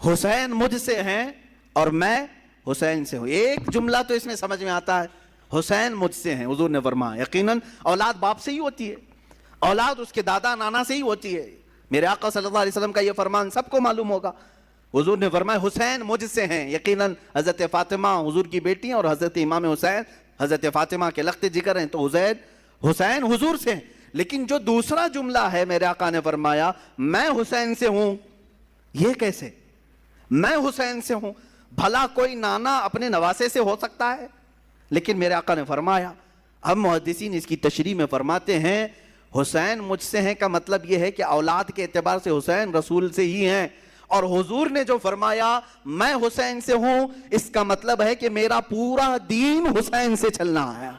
Speaker 1: حسین مجھ سے ہیں اور میں حسین سے ہوں۔ ایک جملہ تو اس میں سمجھ میں آتا ہے، حسین مجھ سے ہیں۔ حضور نے فرمایا یقیناً اولاد باپ سے ہی ہوتی ہے، اولاد اس کے دادا نانا سے ہی ہوتی ہے۔ میرے آقا صلی اللہ علیہ وسلم کا یہ فرمان سب کو معلوم ہوگا۔ حضور نے فرمایا حسین مجھ سے ہیں، یقیناً حضرت فاطمہ حضور کی بیٹی ہیں اور حضرت امام حسین حضرت فاطمہ کے لخت جگر ہیں، تو حسین حضور سے ہیں۔ لیکن جو دوسرا جملہ ہے، میرے آقا نے فرمایا میں حسین سے ہوں، یہ کیسے؟ میں حسین سے ہوں، بھلا کوئی نانا اپنے نواسے سے ہو سکتا ہے؟ لیکن میرے آقا نے فرمایا، ہم محدثین اس کی تشریح میں فرماتے ہیں حسین مجھ سے ہیں کا مطلب یہ ہے کہ اولاد کے اعتبار سے حسین رسول سے ہی ہیں، اور حضور نے جو فرمایا میں حسین سے ہوں، اس کا مطلب ہے کہ میرا پورا دین حسین سے چلنا ہے۔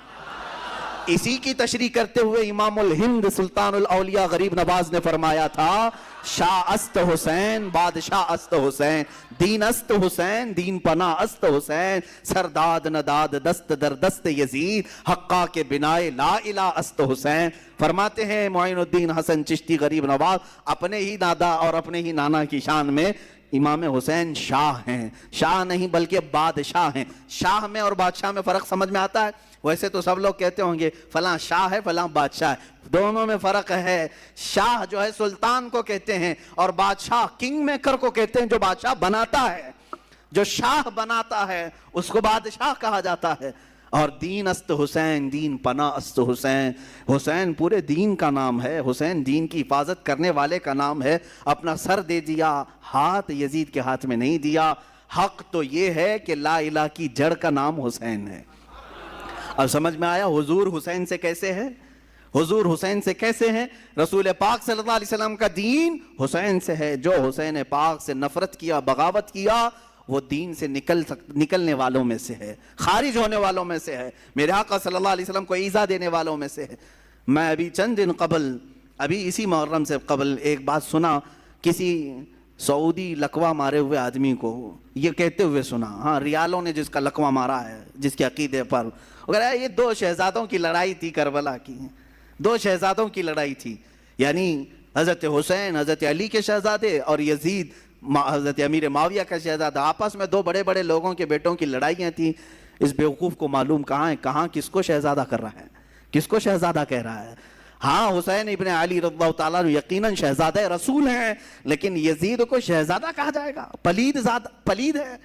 Speaker 1: اسی کی تشریح کرتے ہوئے امام الہند سلطان الاولیاء غریب نواز نے فرمایا تھا، شاہ است حسین بادشاہ است حسین، دین است حسین دین پناہ است حسین، سرداد نداد دست در دست یزید، حقا کے بنائے لا الہ است حسین۔ فرماتے ہیں معین الدین حسن چشتی غریب نواز اپنے ہی دادا اور اپنے ہی نانا کی شان میں امام حسین شاہ ہیں، شاہ نہیں بلکہ بادشاہ ہیں۔ شاہ میں اور بادشاہ میں فرق سمجھ میں آتا ہے؟ ویسے تو سب لوگ کہتے ہوں گے فلاں شاہ ہے فلاں بادشاہ ہے، دونوں میں فرق ہے۔ شاہ جو ہے سلطان کو کہتے ہیں، اور بادشاہ کنگ میکر کو کہتے ہیں، جو بادشاہ بناتا ہے۔ جو شاہ بناتا ہے اس کو بادشاہ کہا جاتا ہے۔ اور دین است حسین، دین پناہ است حسین، حسین پورے دین کا نام ہے، حسین دین کی حفاظت کرنے والے کا نام ہے۔ اپنا سر دے دیا، ہاتھ یزید کے ہاتھ میں نہیں دیا۔ حق تو یہ ہے کہ لا الہ کی جڑ کا نام حسین ہے۔ اب سمجھ میں آیا حضور حسین سے کیسے ہے؟ حضور حسین سے کیسے ہیں؟ رسول پاک صلی اللہ علیہ وسلم کا دین حسین سے ہے۔ جو حسین پاک سے نفرت کیا، بغاوت کیا، وہ دین سے نکلنے والوں میں سے ہے، خارج ہونے والوں میں سے ہے، میرے آقا صلی اللہ علیہ وسلم کو ایذا دینے والوں میں سے ہے۔ میں ابھی چند دن قبل، ابھی اسی محرم سے قبل ایک بات سنا، کسی سعودی لقوہ مارے ہوئے آدمی کو یہ کہتے ہوئے سنا، ہاں ریالوں نے جس کا لقوہ مارا ہے جس کے عقیدے پر، اگر یہ 2 شہزادوں کی لڑائی تھی کربلا کی، 2 شہزادوں کی لڑائی تھی، یعنی حضرت حسین حضرت علی کے شہزادے اور یزید حضرت امیر معاویہ کا شہزادہ، آپس میں 2 بڑے بڑے لوگوں کے بیٹوں کی لڑائیاں تھیں۔ اس بیوقوف کو معلوم کہاں ہے، کہاں کس کو شہزادہ کر رہا ہے، کس کو شہزادہ کہہ رہا ہے۔ ہاں حسین ابن علی رضی اللہ تعالیٰ عنہ یقیناً شہزادہ رسول ہیں، لیکن یزید کو شہزادہ کہا جائے گا؟ پلید ہے،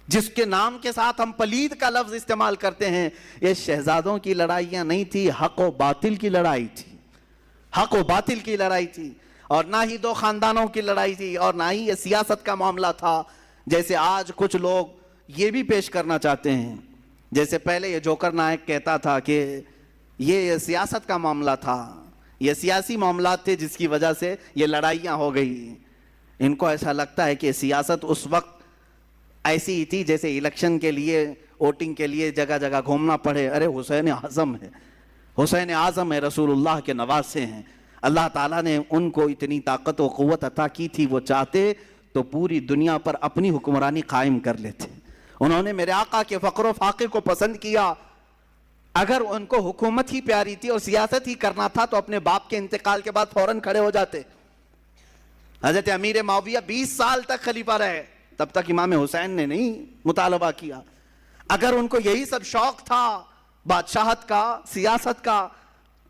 Speaker 1: جس کے نام کے ساتھ ہم پلید کا لفظ استعمال کرتے ہیں۔ یہ شہزادوں کی لڑائیاں نہیں تھی، حق و باطل کی لڑائی تھی، حق و باطل کی لڑائی تھی، اور نہ ہی 2 خاندانوں کی لڑائی تھی، اور نہ ہی یہ سیاست کا معاملہ تھا جیسے آج کچھ لوگ یہ بھی پیش کرنا چاہتے ہیں۔ جیسے پہلے یہ جوکر نائک کہتا تھا کہ یہ سیاست کا معاملہ تھا، یہ سیاسی معاملات تھے جس کی وجہ سے یہ لڑائیاں ہو گئی۔ ان کو ایسا لگتا ہے کہ سیاست اس وقت ایسی ہی تھی جیسے الیکشن کے لیے، ووٹنگ کے لیے جگہ جگہ گھومنا پڑے۔ ارے حسین اعظم ہے، حسین اعظم ہے، رسول اللہ کے نواسے ہیں۔ اللہ تعالیٰ نے ان کو اتنی طاقت و قوت عطا کی تھی، وہ چاہتے تو پوری دنیا پر اپنی حکمرانی قائم کر لیتے۔ انہوں نے میرے آقا کے فقر و فاقے کو پسند کیا۔ اگر ان کو حکومت ہی پیاری تھی اور سیاست ہی کرنا تھا تو اپنے باپ کے انتقال کے بعد فوراً کھڑے ہو جاتے۔ حضرت امیر معاویہ 20 سال تک خلیفہ رہے، تب تک امام حسین نے نہیں مطالبہ کیا۔ اگر ان کو یہی سب شوق تھا بادشاہت کا، سیاست کا،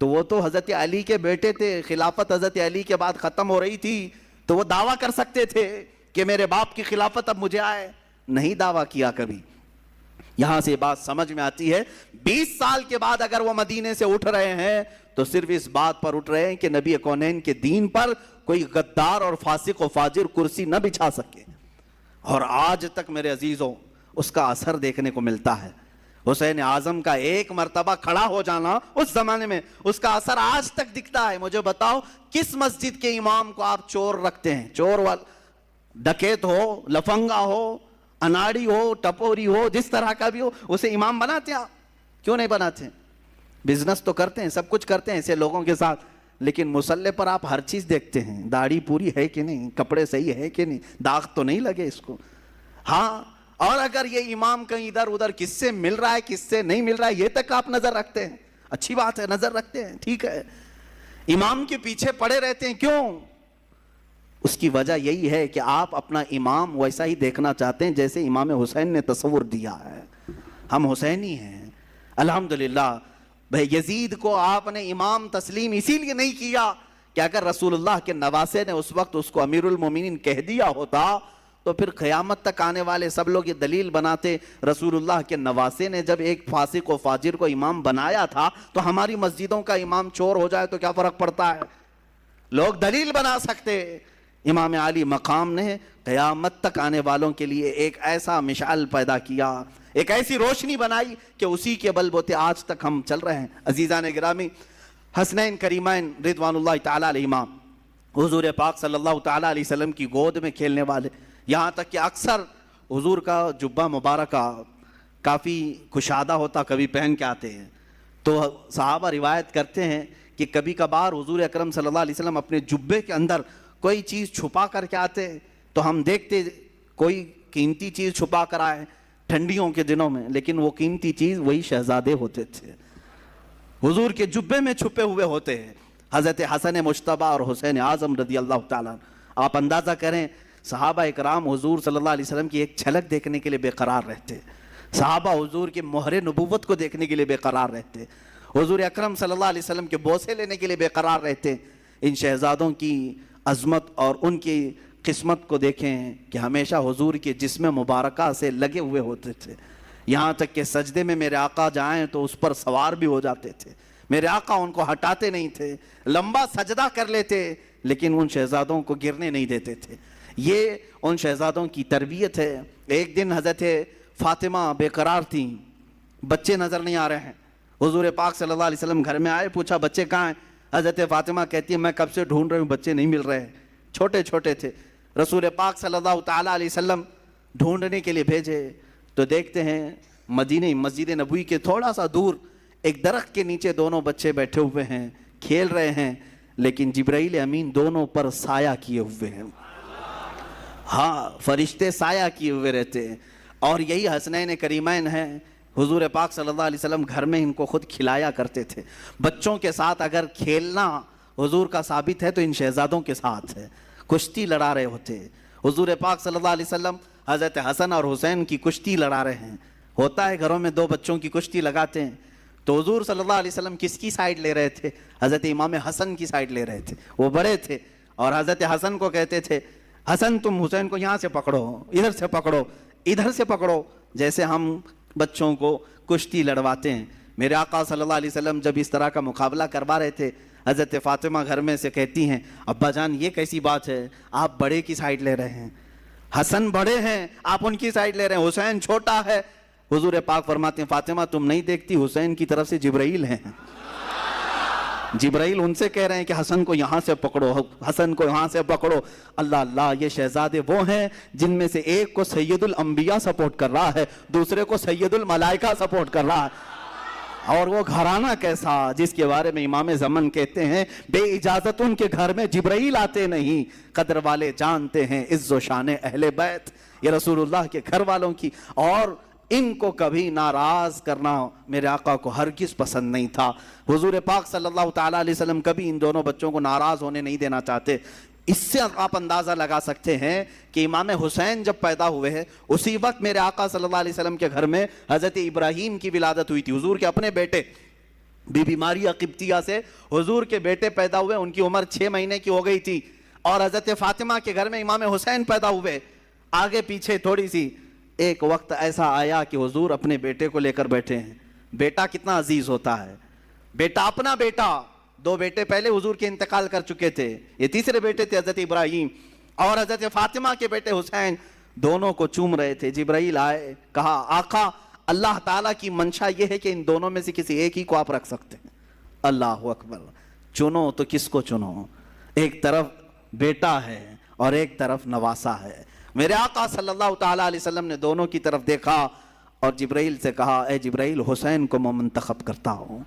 Speaker 1: تو وہ تو حضرت علی کے بیٹے تھے، خلافت حضرت علی کے بعد ختم ہو رہی تھی، تو وہ دعویٰ کر سکتے تھے کہ میرے باپ کی خلافت اب مجھے آئے۔ نہیں دعویٰ کیا کبھی۔ یہاں سے بات سمجھ میں آتی ہے، 20 سال کے بعد اگر وہ مدینے سے اٹھ رہے ہیں تو صرف اس بات پر اٹھ رہے ہیں کہ نبی کونین کے دین پر کوئی غدار اور فاسق و فاجر کرسی نہ بچھا سکے، اور آج تک میرے عزیزوں اس کا اثر دیکھنے کو ملتا ہے۔ حسین اعظم کا ایک مرتبہ کھڑا ہو جانا اس زمانے میں، اس کا اثر آج تک دکھتا ہے۔ مجھے بتاؤ کس مسجد کے امام کو آپ چور رکھتے ہیں؟ چور ڈکیت ہو، لفنگا ہو، اناڑی ہو، ٹپوری ہو، جس طرح کا بھی ہو، اسے امام بناتے ہیں آپ؟ کیوں نہیں بناتے؟ بزنس تو کرتے ہیں، سب کچھ کرتے ہیں ایسے لوگوں کے ساتھ، لیکن مصلے پر آپ ہر چیز دیکھتے ہیں، داڑھی پوری ہے کہ نہیں، کپڑے صحیح ہے کہ نہیں، داغ تو نہیں لگے اس کو۔ ہاں، اور اگر یہ امام کہیں ادھر ادھر کس سے مل رہا ہے کس سے نہیں مل رہا ہے یہ تک آپ نظر رکھتے ہیں، اچھی بات ہے، نظر رکھتے ہیں، ٹھیک ہے، امام کے پیچھے پڑے رہتے ہیں، کیوں؟ اس کی وجہ یہی ہے کہ آپ اپنا امام ویسا ہی دیکھنا چاہتے ہیں جیسے امام حسین نے تصور دیا ہے۔ ہم حسینی ہیں الحمدللہ۔ بھائی یزید کو آپ نے امام تسلیم اسی لیے نہیں کیا کہ اگر رسول اللہ کے نواسے نے اس وقت اس کو امیر المومنین کہہ دیا ہوتا تو پھر قیامت تک آنے والے سب لوگ یہ دلیل بناتے، رسول اللہ کے نواسے نے جب ایک فاسق و فاجر کو امام بنایا تھا تو ہماری مسجدوں کا امام چور ہو جائے تو کیا فرق پڑتا ہے؟ لوگ دلیل بنا سکتے۔ امام علی مقام نے قیامت تک آنے والوں کے لیے ایک ایسا مشعل پیدا کیا، ایک ایسی روشنی بنائی کہ اسی کے بل بوتے آج تک ہم چل رہے ہیں۔ عزیزان گرامی، حسنین کریمین رضوان اللہ تعالیٰ علیہما، حضور پاک صلی اللہ تعالیٰ علیہ وسلم کی گود میں کھیلنے والے، یہاں تک کہ اکثر حضور کا جبہ مبارکہ کافی کشادہ ہوتا، کبھی پہن کے آتے ہیں، تو صحابہ روایت کرتے ہیں کہ کبھی کبھار حضور اکرم صلی اللہ علیہ وسلم اپنے جبے کے اندر کوئی چیز چھپا کر کے آتے تو ہم دیکھتے کوئی قیمتی چیز چھپا کر آئے ٹھنڈیوں کے دنوں میں، لیکن وہ قیمتی چیز وہی شہزادے ہوتے تھے، حضور کے جبے میں چھپے ہوئے ہوتے ہیں، حضرت حسن مجتبیٰ اور حسین اعظم رضی اللہ تعالیٰ۔ آپ اندازہ کریں صحابہ اکرام حضور صلی اللہ علیہ وسلم کی ایک جھلک دیکھنے کے لیے بے قرار رہتے، صحابہ حضور کے مہر نبوت کو دیکھنے کے لیے بے قرار رہتے، حضور اکرم صلی اللہ علیہ وسلم کے بوسے لینے کے لیے بے قرار رہتے۔ ان شہزادوں کی عظمت اور ان کی قسمت کو دیکھیں کہ ہمیشہ حضور کے جسم مبارکہ سے لگے ہوئے ہوتے تھے، یہاں تک کہ سجدے میں میرے آقا جائیں تو اس پر سوار بھی ہو جاتے تھے، میرے آقا ان کو ہٹاتے نہیں تھے، لمبا سجدہ کر لیتے لیکن ان شہزادوں کو گرنے نہیں دیتے تھے۔ یہ ان شہزادوں کی تربیت ہے۔ ایک دن حضرت فاطمہ بے قرار تھیں، بچے نظر نہیں آ رہے ہیں، حضور پاک صلی اللہ علیہ وسلم گھر میں آئے، پوچھا بچے کہاں ہیں؟ حضرت فاطمہ کہتی ہے میں کب سے ڈھونڈ رہی ہوں، بچے نہیں مل رہے، چھوٹے چھوٹے تھے۔ رسول پاک صلی اللہ تعالیٰ علیہ وسلم ڈھونڈنے کے لیے بھیجے تو دیکھتے ہیں مدینہ مسجد نبوی کے تھوڑا سا دور ایک درخت کے نیچے دونوں بچے بیٹھے ہوئے ہیں، کھیل رہے ہیں، لیکن جبرائیل امین دونوں پر سایہ کیے ہوئے ہیں۔ ہاں، فرشتے سایہ کیے ہوئے رہتے ہیں، اور یہی حسنین کریمین ہیں۔ حضور پاک صلی اللہ علیہ وسلم گھر میں ان کو خود کھلایا کرتے تھے۔ بچوں کے ساتھ اگر کھیلنا حضور کا ثابت ہے تو ان شہزادوں کے ساتھ ہے، کشتی لڑا رہے ہوتے۔ حضور پاک صلی اللہ علیہ وسلم حضرت حسن اور حسین کی کشتی لڑا رہے ہیں۔ ہوتا ہے گھروں میں دو بچوں کی کشتی لگاتے ہیں، تو حضور صلی اللہ علیہ وسلم کس کی سائیڈ لے رہے تھے؟ حضرت امام حسن کی سائیڈ لے رہے تھے، وہ بڑے تھے، اور حضرت حسن کو کہتے تھے حسن تم حسین کو یہاں سے پکڑو، ادھر سے پکڑو، ادھر سے پکڑو، جیسے ہم بچوں کو کشتی لڑواتے ہیں۔ میرے آقا صلی اللہ علیہ وسلم جب اس طرح کا مقابلہ کروا رہے تھے، حضرت فاطمہ گھر میں سے کہتی ہیں ابا جان یہ کیسی بات ہے، آپ بڑے کی سائیڈ لے رہے ہیں، حسن بڑے ہیں آپ ان کی سائیڈ لے رہے ہیں، حسین چھوٹا ہے۔ حضور پاک فرماتے ہیں فاطمہ تم نہیں دیکھتی حسین کی طرف سے جبرائیل ہیں، جبرائیل ان سے کہہ رہے ہیں کہ حسن کو یہاں سے پکڑو، حسن کو یہاں سے پکڑو۔ اللہ اللہ، یہ شہزادے وہ ہیں جن میں سے ایک کو سید الانبیاء سپورٹ کر رہا ہے، دوسرے کو سید الملائکہ سپورٹ کر رہا ہے۔ اور وہ گھرانہ کیسا جس کے بارے میں امام زمن کہتے ہیں بے اجازت ان کے گھر میں جبرائیل آتے نہیں، قدر والے جانتے ہیں عز و شان اہل بیت، یہ رسول اللہ کے گھر والوں کی، اور ان کو کبھی ناراض کرنا میرے آقا کو ہرگز پسند نہیں تھا۔ حضور پاک صلی اللہ تعالیٰ علیہ وسلم کبھی ان دونوں بچوں کو ناراض ہونے نہیں دینا چاہتے۔ اس سے آپ اندازہ لگا سکتے ہیں کہ امام حسین جب پیدا ہوئے ہیں اسی وقت میرے آقا صلی اللہ علیہ وسلم کے گھر میں حضرت ابراہیم کی ولادت ہوئی تھی، حضور کے اپنے بیٹے۔ بی بی ماریہ قبطیہ سے حضور کے بیٹے پیدا ہوئے، ان کی عمر 6 مہینے کی ہو گئی تھی، اور حضرت فاطمہ کے گھر میں امام حسین پیدا ہوئے۔ آگے پیچھے تھوڑی سی ایک وقت ایسا آیا کہ حضور اپنے بیٹے کو لے کر بیٹھے ہیں۔ بیٹا کتنا عزیز ہوتا ہے، بیٹا اپنا بیٹا، 2 بیٹے پہلے حضور کے انتقال کر چکے تھے، یہ تیسرے بیٹے تھے حضرت ابراہیم، اور حضرت فاطمہ کے بیٹے حسین دونوں کو چوم رہے تھے۔ جبرائیل آئے، کہا آقا اللہ تعالیٰ کی منشا یہ ہے کہ ان دونوں میں سے کسی ایک ہی کو آپ رکھ سکتے ہیں۔ اللہ اکبر، چنو تو کس کو چنو؟ ایک طرف بیٹا ہے اور ایک طرف نواسا ہے۔ میرے آقا صلی اللہ تعالیٰ علیہ وسلم نے دونوں کی طرف دیکھا اور جبرائیل سے کہا اے جبرائیل حسین کو میں منتخب کرتا ہوں،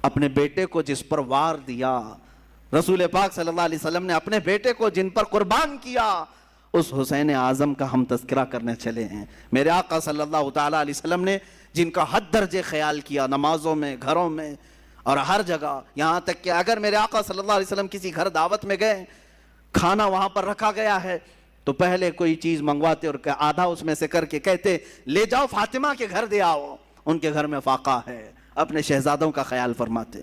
Speaker 1: اپنے بیٹے کو جس پر وار دیا، رسول پاک صلی اللہ علیہ وسلم نے اپنے بیٹے کو جن پر قربان کیا، اس حسین اعظم کا ہم تذکرہ کرنے چلے ہیں۔ میرے آقا صلی اللہ تعالیٰ علیہ وسلم نے جن کا حد درجے خیال کیا، نمازوں میں، گھروں میں اور ہر جگہ، یہاں تک کہ اگر میرے آقا صلی اللہ علیہ وسلم کسی گھر دعوت میں گئے، کھانا وہاں پر رکھا گیا ہے تو پہلے کوئی چیز منگواتے اور آدھا اس میں سے کر کے کہتے لے جاؤ فاطمہ کے گھر دے آؤ، ان کے گھر میں فاقہ ہے۔ اپنے شہزادوں کا خیال فرماتے،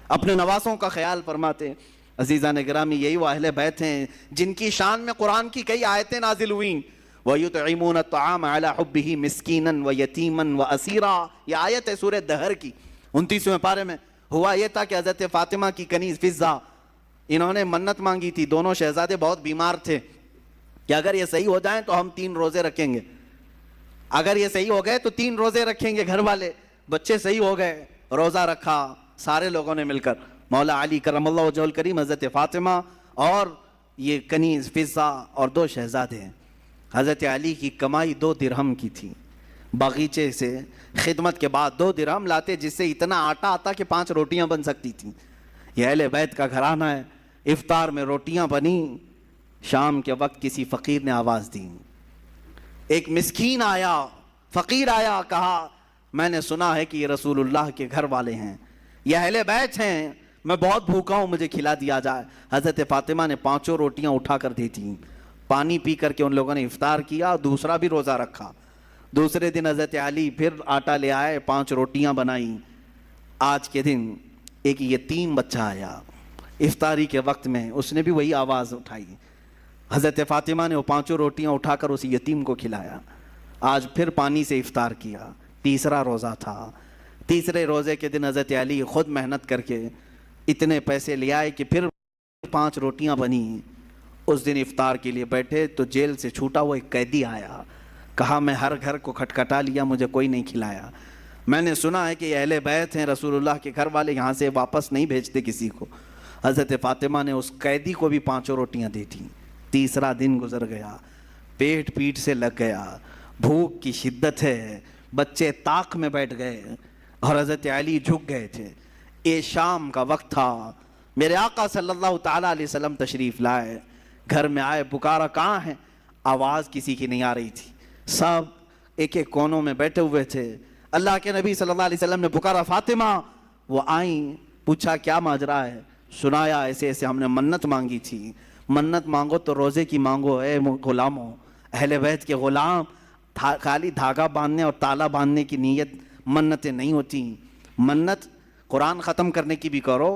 Speaker 1: اپنے نواسوں کا خیال فرماتے۔ عزیزان گرامی، یہی وہ اہل بیت ہیں جن کی شان میں قرآن کی کئی آیتیں نازل ہوئیں۔ وَيُطْعِمُونَ الطَّعَامَ عَلَى حُبِّهِ مِسْكِينًا وَيَتِيمًا وَأَسِيرًا، یہ آیت ہے سورہ دہر کی 29ویں پارے میں۔ ہوا یہ تھا کہ حضرت فاطمہ کی کنیز فضہ، انہوں نے منت مانگی تھی، دونوں شہزادے بہت بیمار تھے کہ اگر یہ صحیح ہو جائیں تو ہم 3 روزے رکھیں گے، اگر یہ صحیح ہو گئے تو 3 روزے رکھیں گے۔ گھر والے بچے صحیح ہو گئے، روزہ رکھا سارے لوگوں نے مل کر، مولا علی کرم اللہ وجہہ الکریم، حضرت فاطمہ اور یہ کنیز فضہ اور 2 شہزادے ہیں۔ حضرت علی کی کمائی 2 درہم کی تھی، باغیچے سے خدمت کے بعد 2 درہم لاتے جس سے اتنا آٹا آتا کہ 5 روٹیاں بن سکتی تھیں۔ یہ اہل بیت کا گھرانہ ہے۔ افطار میں روٹیاں بنی، شام کے وقت کسی فقیر نے آواز دی، ایک مسکین آیا، فقیر آیا، کہا میں نے سنا ہے کہ یہ رسول اللہ کے گھر والے ہیں، یہ اہل بیت ہیں، میں بہت بھوکا ہوں، مجھے کھلا دیا جائے۔ حضرت فاطمہ نے 5 روٹیاں اٹھا کر دی تھیں، پانی پی کر کے ان لوگوں نے افطار کیا، دوسرا بھی روزہ رکھا۔ دوسرے دن حضرت علی پھر آٹا لے آئے، 5 روٹیاں بنائیں۔ آج کے دن ایک یتیم بچہ آیا، افطاری کے وقت میں اس نے بھی وہی آواز اٹھائی، حضرت فاطمہ نے وہ 5 روٹیاں اٹھا کر اس یتیم کو کھلایا۔ آج پھر پانی سے افطار کیا، تیسرا روزہ تھا۔ تیسرے روزے کے دن حضرت علی خود محنت کر کے اتنے پیسے لے آئے کہ پھر 5 روٹیاں بنی۔ اس دن افطار کے لیے بیٹھے تو جیل سے چھوٹا ہوا ایک قیدی آیا، کہا میں ہر گھر کو کھٹکھٹا لیا، مجھے کوئی نہیں کھلایا۔ میں نے سنا ہے کہ یہ اہل بیت ہیں، رسول اللہ کے گھر والے، یہاں سے واپس نہیں بھیجتے کسی کو۔ حضرت فاطمہ نے اس قیدی کو بھی 5 روٹیاں دی تھیں۔ تیسرا دن گزر گیا، پیٹ پیٹ سے لگ گیا، بھوک کی شدت ہے، بچے طاق میں بیٹھ گئے اور حضرت علی جھک گئے تھے۔ یہ شام کا وقت تھا، میرے آقا صلی اللہ تعالیٰ علیہ وسلم تشریف لائے، گھر میں آئے، پکارا کہاں ہیں؟ آواز کسی کی نہیں آ رہی تھی، سب ایک ایک کونوں میں بیٹھے ہوئے تھے۔ اللہ کے نبی صلی اللہ علیہ وسلم نے پکارا فاطمہ، وہ آئیں، پوچھا کیا ماجرا ہے؟ سنایا ایسے ایسے ہم نے منت مانگی تھی۔ منت مانگو تو روزے کی مانگو اے غلاموں، اہل بیت کے غلام، خالی دھاگا باندھنے اور تالا باندھنے کی نیت منتیں نہیں ہوتی۔ منت قرآن ختم کرنے کی بھی کرو،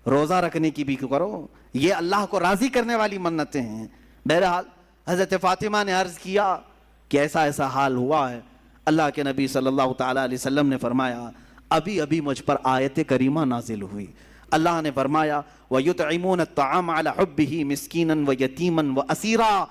Speaker 1: روزہ رکھنے کی بھی کرو، یہ اللہ کو راضی کرنے والی منتیں ہیں۔ بہرحال حضرت فاطمہ نے عرض کیا کہ ایسا ایسا حال ہوا ہے۔ اللہ کے نبی صلی اللہ تعالیٰ علیہ وسلم نے فرمایا ابھی ابھی مجھ پر آیت کریمہ نازل ہوئی۔ اللہ نے فرمایا وَيُطْعِمُونَ الطَّعَامَ عَلَى حُبِّهِ مِسْكِينًا وَيَتِيمًا وَأَسِيرًا،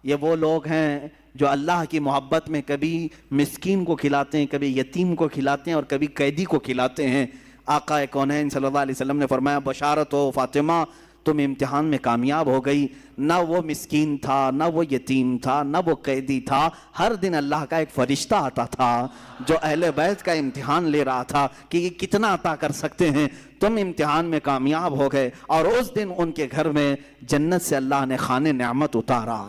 Speaker 1: یہ وہ لوگ ہیں جو اللہ کی محبت میں کبھی مسکین کو کھلاتے ہیں، کبھی یتیم کو کھلاتے ہیں اور کبھی قیدی کو کھلاتے ہیں۔ آقا کونین صلی اللہ علیہ وسلم نے فرمایا بشارت ہو فاطمہ، تم امتحان میں کامیاب ہو گئی۔ نہ وہ مسکین تھا، نہ وہ یتیم تھا، نہ وہ قیدی تھا، ہر دن اللہ کا ایک فرشتہ آتا تھا جو اہل بیت کا امتحان لے رہا تھا کہ یہ کتنا عطا کر سکتے ہیں۔ تم امتحان میں کامیاب ہو گئے اور اس دن ان کے گھر میں جنت سے اللہ نے خانے نعمت اتارا۔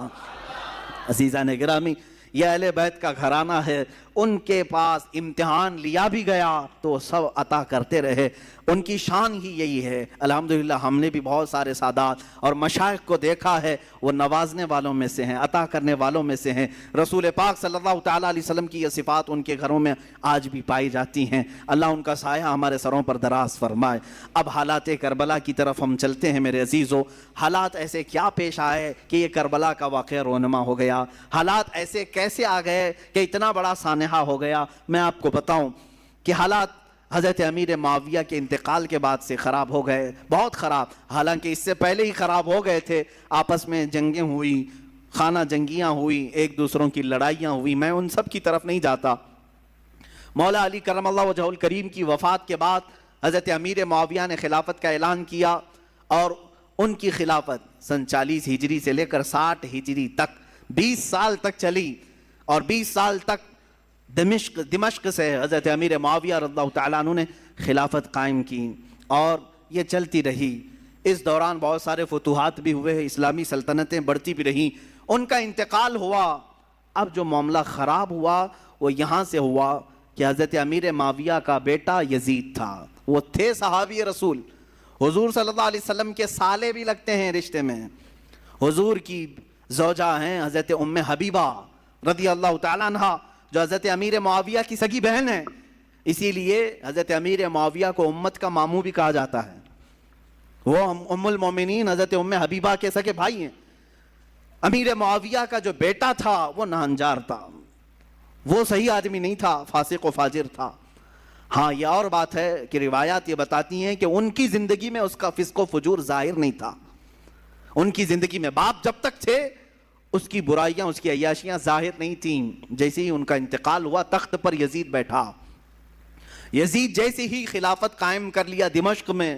Speaker 1: عزیزان گرامی، یہ اہل بیت کا گھرانہ ہے، ان کے پاس امتحان لیا بھی گیا تو سب عطا کرتے رہے، ان کی شان ہی یہی ہے۔ الحمدللہ ہم نے بھی بہت سارے سادات اور مشائخ کو دیکھا ہے، وہ نوازنے والوں میں سے ہیں، عطا کرنے والوں میں سے ہیں۔ رسول پاک صلی اللہ تعالیٰ علیہ وسلم کی یہ صفات ان کے گھروں میں آج بھی پائی جاتی ہیں۔ اللہ ان کا سایہ ہمارے سروں پر دراز فرمائے۔ اب حالات کربلا کی طرف ہم چلتے ہیں میرے عزیزو۔ حالات ایسے کیا پیش آئے کہ یہ کربلا کا واقعہ رونما ہو گیا؟ حالات ایسے کیسے آ گئے کہ اتنا بڑا سانحہ ہو گیا؟ میں آپ کو بتاؤں کہ حالات حضرت امیر معاویہ کے انتقال کے بعد سے خراب ہو گئے، بہت خراب، حالانکہ اس سے پہلے ہی خراب ہو گئے تھے۔ آپس میں جنگیں ہوئی، خانہ جنگیاں ہوئی، ایک دوسروں کی لڑائیاں ہوئی، میں ان سب کی طرف نہیں جاتا۔ مولا علی کرم اللہ وجہہ الکریم کی وفات کے بعد حضرت امیر معاویہ نے خلافت کا اعلان کیا اور ان کی خلافت سن 40 ہجری سے لے کر 60 ہجری تک 20 سال تک چلی، اور 20 سال تک دمشق سے حضرت امیر معاویہ رضی اللہ تعالیٰ عنہ نے خلافت قائم کی اور یہ چلتی رہی۔ اس دوران بہت سارے فتوحات بھی ہوئے، اسلامی سلطنتیں بڑھتی بھی رہیں، ان کا انتقال ہوا۔ اب جو معاملہ خراب ہوا وہ یہاں سے ہوا کہ حضرت امیر معاویہ کا بیٹا یزید تھا، وہ تھے صحابی رسول، حضور صلی اللہ علیہ وسلم کے سالے بھی لگتے ہیں رشتے میں، حضور کی زوجہ ہیں حضرت ام حبیبہ رضی اللہ تعالیٰ عنہ جو حضرت امیر معاویہ کی سگی بہن ہے، اسی لیے حضرت امیر معاویہ کو امت کا ماموں بھی کہا جاتا ہے۔ وہ ام المومنین حضرت ام حبیبہ کے سگے بھائی ہیں۔ امیر معاویہ کا جو بیٹا تھا وہ ناہنجار تھا، وہ صحیح آدمی نہیں تھا، فاسق و فاجر تھا۔ ہاں یہ اور بات ہے کہ روایات یہ بتاتی ہیں کہ ان کی زندگی میں اس کا فسق و فجور ظاہر نہیں تھا، ان کی زندگی میں باپ جب تک تھے اس کی برائیاں، اس کی عیاشیاں ظاہر نہیں تھیں۔ جیسے ہی ان کا انتقال ہوا تخت پر یزید بیٹھا، یزید جیسے ہی خلافت قائم کر لیا دمشق میں،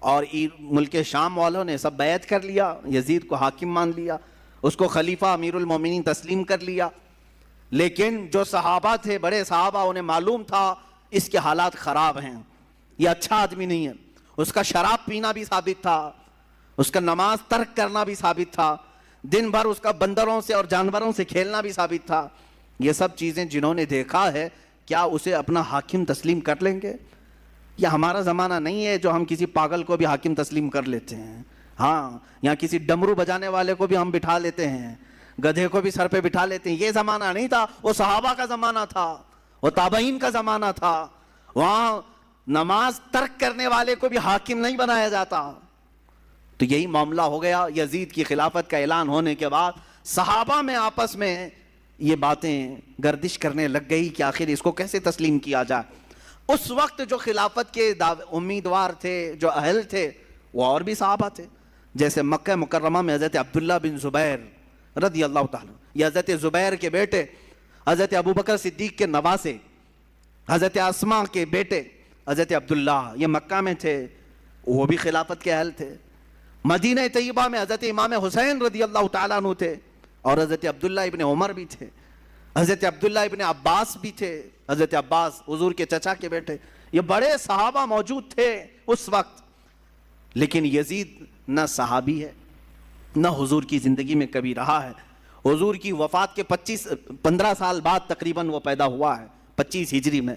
Speaker 1: اور ملک شام والوں نے سب بیعت کر لیا، یزید کو حاکم مان لیا، اس کو خلیفہ امیر المومنین تسلیم کر لیا۔ لیکن جو صحابہ تھے، بڑے صحابہ، انہیں معلوم تھا اس کے حالات خراب ہیں، یہ اچھا آدمی نہیں ہے۔ اس کا شراب پینا بھی ثابت تھا، اس کا نماز ترک کرنا بھی ثابت تھا، دن بھر اس کا بندروں سے اور جانوروں سے کھیلنا بھی ثابت تھا۔ یہ سب چیزیں جنہوں نے دیکھا ہے، کیا اسے اپنا حاکم تسلیم کر لیں گے؟ یہ ہمارا زمانہ نہیں ہے جو ہم کسی پاگل کو بھی حاکم تسلیم کر لیتے ہیں۔ ہاں، یا کسی ڈمرو بجانے والے کو بھی ہم بٹھا لیتے ہیں، گدھے کو بھی سر پہ بٹھا لیتے ہیں۔ یہ زمانہ نہیں تھا، وہ صحابہ کا زمانہ تھا، وہ تابعین کا زمانہ تھا۔ وہاں نماز ترک کرنے والے کو بھی حاکم نہیں بنایا جاتا۔ تو یہی معاملہ ہو گیا۔ یزید کی خلافت کا اعلان ہونے کے بعد صحابہ میں آپس میں یہ باتیں گردش کرنے لگ گئی کہ آخر اس کو کیسے تسلیم کیا جائے۔ اس وقت جو خلافت کے امیدوار تھے، جو اہل تھے، وہ اور بھی صحابہ تھے، جیسے مکہ مکرمہ میں حضرت عبداللہ بن زبیر رضی اللہ تعالیٰ، یہ حضرت زبیر کے بیٹے، حضرت ابوبکر صدیق کے نواسے، حضرت اسماء کے بیٹے حضرت عبداللہ، یہ مکہ میں تھے، وہ بھی خلافت کے اہل تھے۔ مدینہ طیبہ میں حضرت امام حسین رضی اللہ تعالیٰ عنہ تھے، اور حضرت عبداللہ ابن عمر بھی تھے، حضرت عبداللہ ابن عباس بھی تھے، حضرت عباس حضور کے چچا کے بیٹے، یہ بڑے صحابہ موجود تھے اس وقت۔ لیکن یزید نہ صحابی ہے، نہ حضور کی زندگی میں کبھی رہا ہے۔ حضور کی وفات کے 15 سال بعد تقریباً وہ پیدا ہوا ہے، 25 ہجری میں۔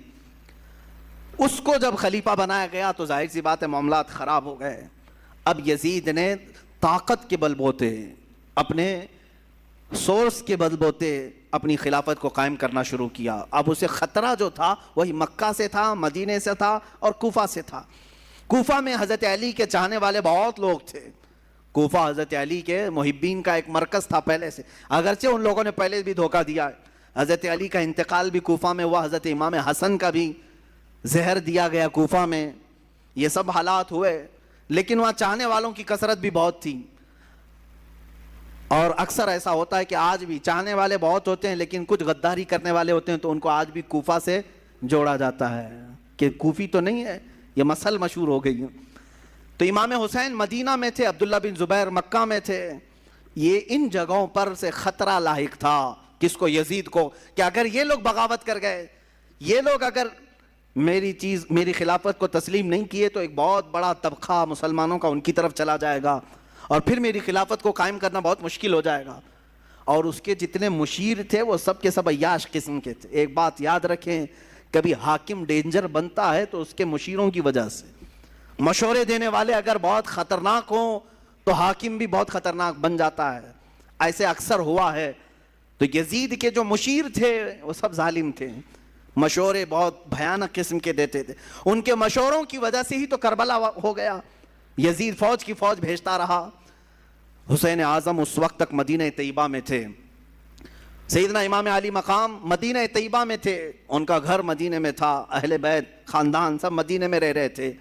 Speaker 1: اس کو جب خلیفہ بنایا گیا تو ظاہر سی بات ہے معاملات خراب ہو گئے۔ اب یزید نے طاقت کے بل بوتے، اپنے سورس کے بل بوتے اپنی خلافت کو قائم کرنا شروع کیا۔ اب اسے خطرہ جو تھا وہی مکہ سے تھا، مدینے سے تھا اور کوفہ سے تھا۔ کوفہ میں حضرت علی کے چاہنے والے بہت لوگ تھے۔ کوفہ حضرت علی کے محبین کا ایک مرکز تھا پہلے سے، اگرچہ ان لوگوں نے پہلے بھی دھوکہ دیا ہے۔ حضرت علی کا انتقال بھی کوفہ میں ہوا، حضرت امام حسن کا بھی زہر دیا گیا کوفہ میں، یہ سب حالات ہوئے، لیکن وہاں چاہنے والوں کی کثرت بھی بہت تھی۔ اور اکثر ایسا ہوتا ہے کہ آج بھی چاہنے والے بہت ہوتے ہیں لیکن کچھ غداری کرنے والے ہوتے ہیں، تو ان کو آج بھی کوفہ سے جوڑا جاتا ہے کہ کوفی تو نہیں ہے، یہ مسل مشہور ہو گئی۔ تو امام حسین مدینہ میں تھے، عبداللہ بن زبیر مکہ میں تھے۔ یہ ان جگہوں پر سے خطرہ لاحق تھا، کس کو؟ یزید کو، کہ اگر یہ لوگ بغاوت کر گئے، یہ لوگ اگر میری خلافت کو تسلیم نہیں کیے تو ایک بہت بڑا طبقہ مسلمانوں کا ان کی طرف چلا جائے گا، اور پھر میری خلافت کو قائم کرنا بہت مشکل ہو جائے گا۔ اور اس کے جتنے مشیر تھے وہ سب کے سب عیاش قسم کے تھے۔ ایک بات یاد رکھیں، کبھی حاکم ڈینجر بنتا ہے تو اس کے مشیروں کی وجہ سے۔ مشورے دینے والے اگر بہت خطرناک ہوں تو حاکم بھی بہت خطرناک بن جاتا ہے، ایسے اکثر ہوا ہے۔ تو یزید کے جو مشیر تھے وہ سب ظالم تھے، مشورے بہت بھیانک قسم کے دیتے تھے۔ ان کے مشوروں کی وجہ سے ہی تو کربلا ہو گیا۔ یزید فوج کی فوج بھیجتا رہا۔ حسین اعظم اس وقت تک مدینہ طیبہ میں تھے، سیدنا امام علی مقام مدینہ طیبہ میں تھے، ان کا گھر مدینہ میں تھا، اہل بیت خاندان سب مدینہ میں رہ رہے تھے۔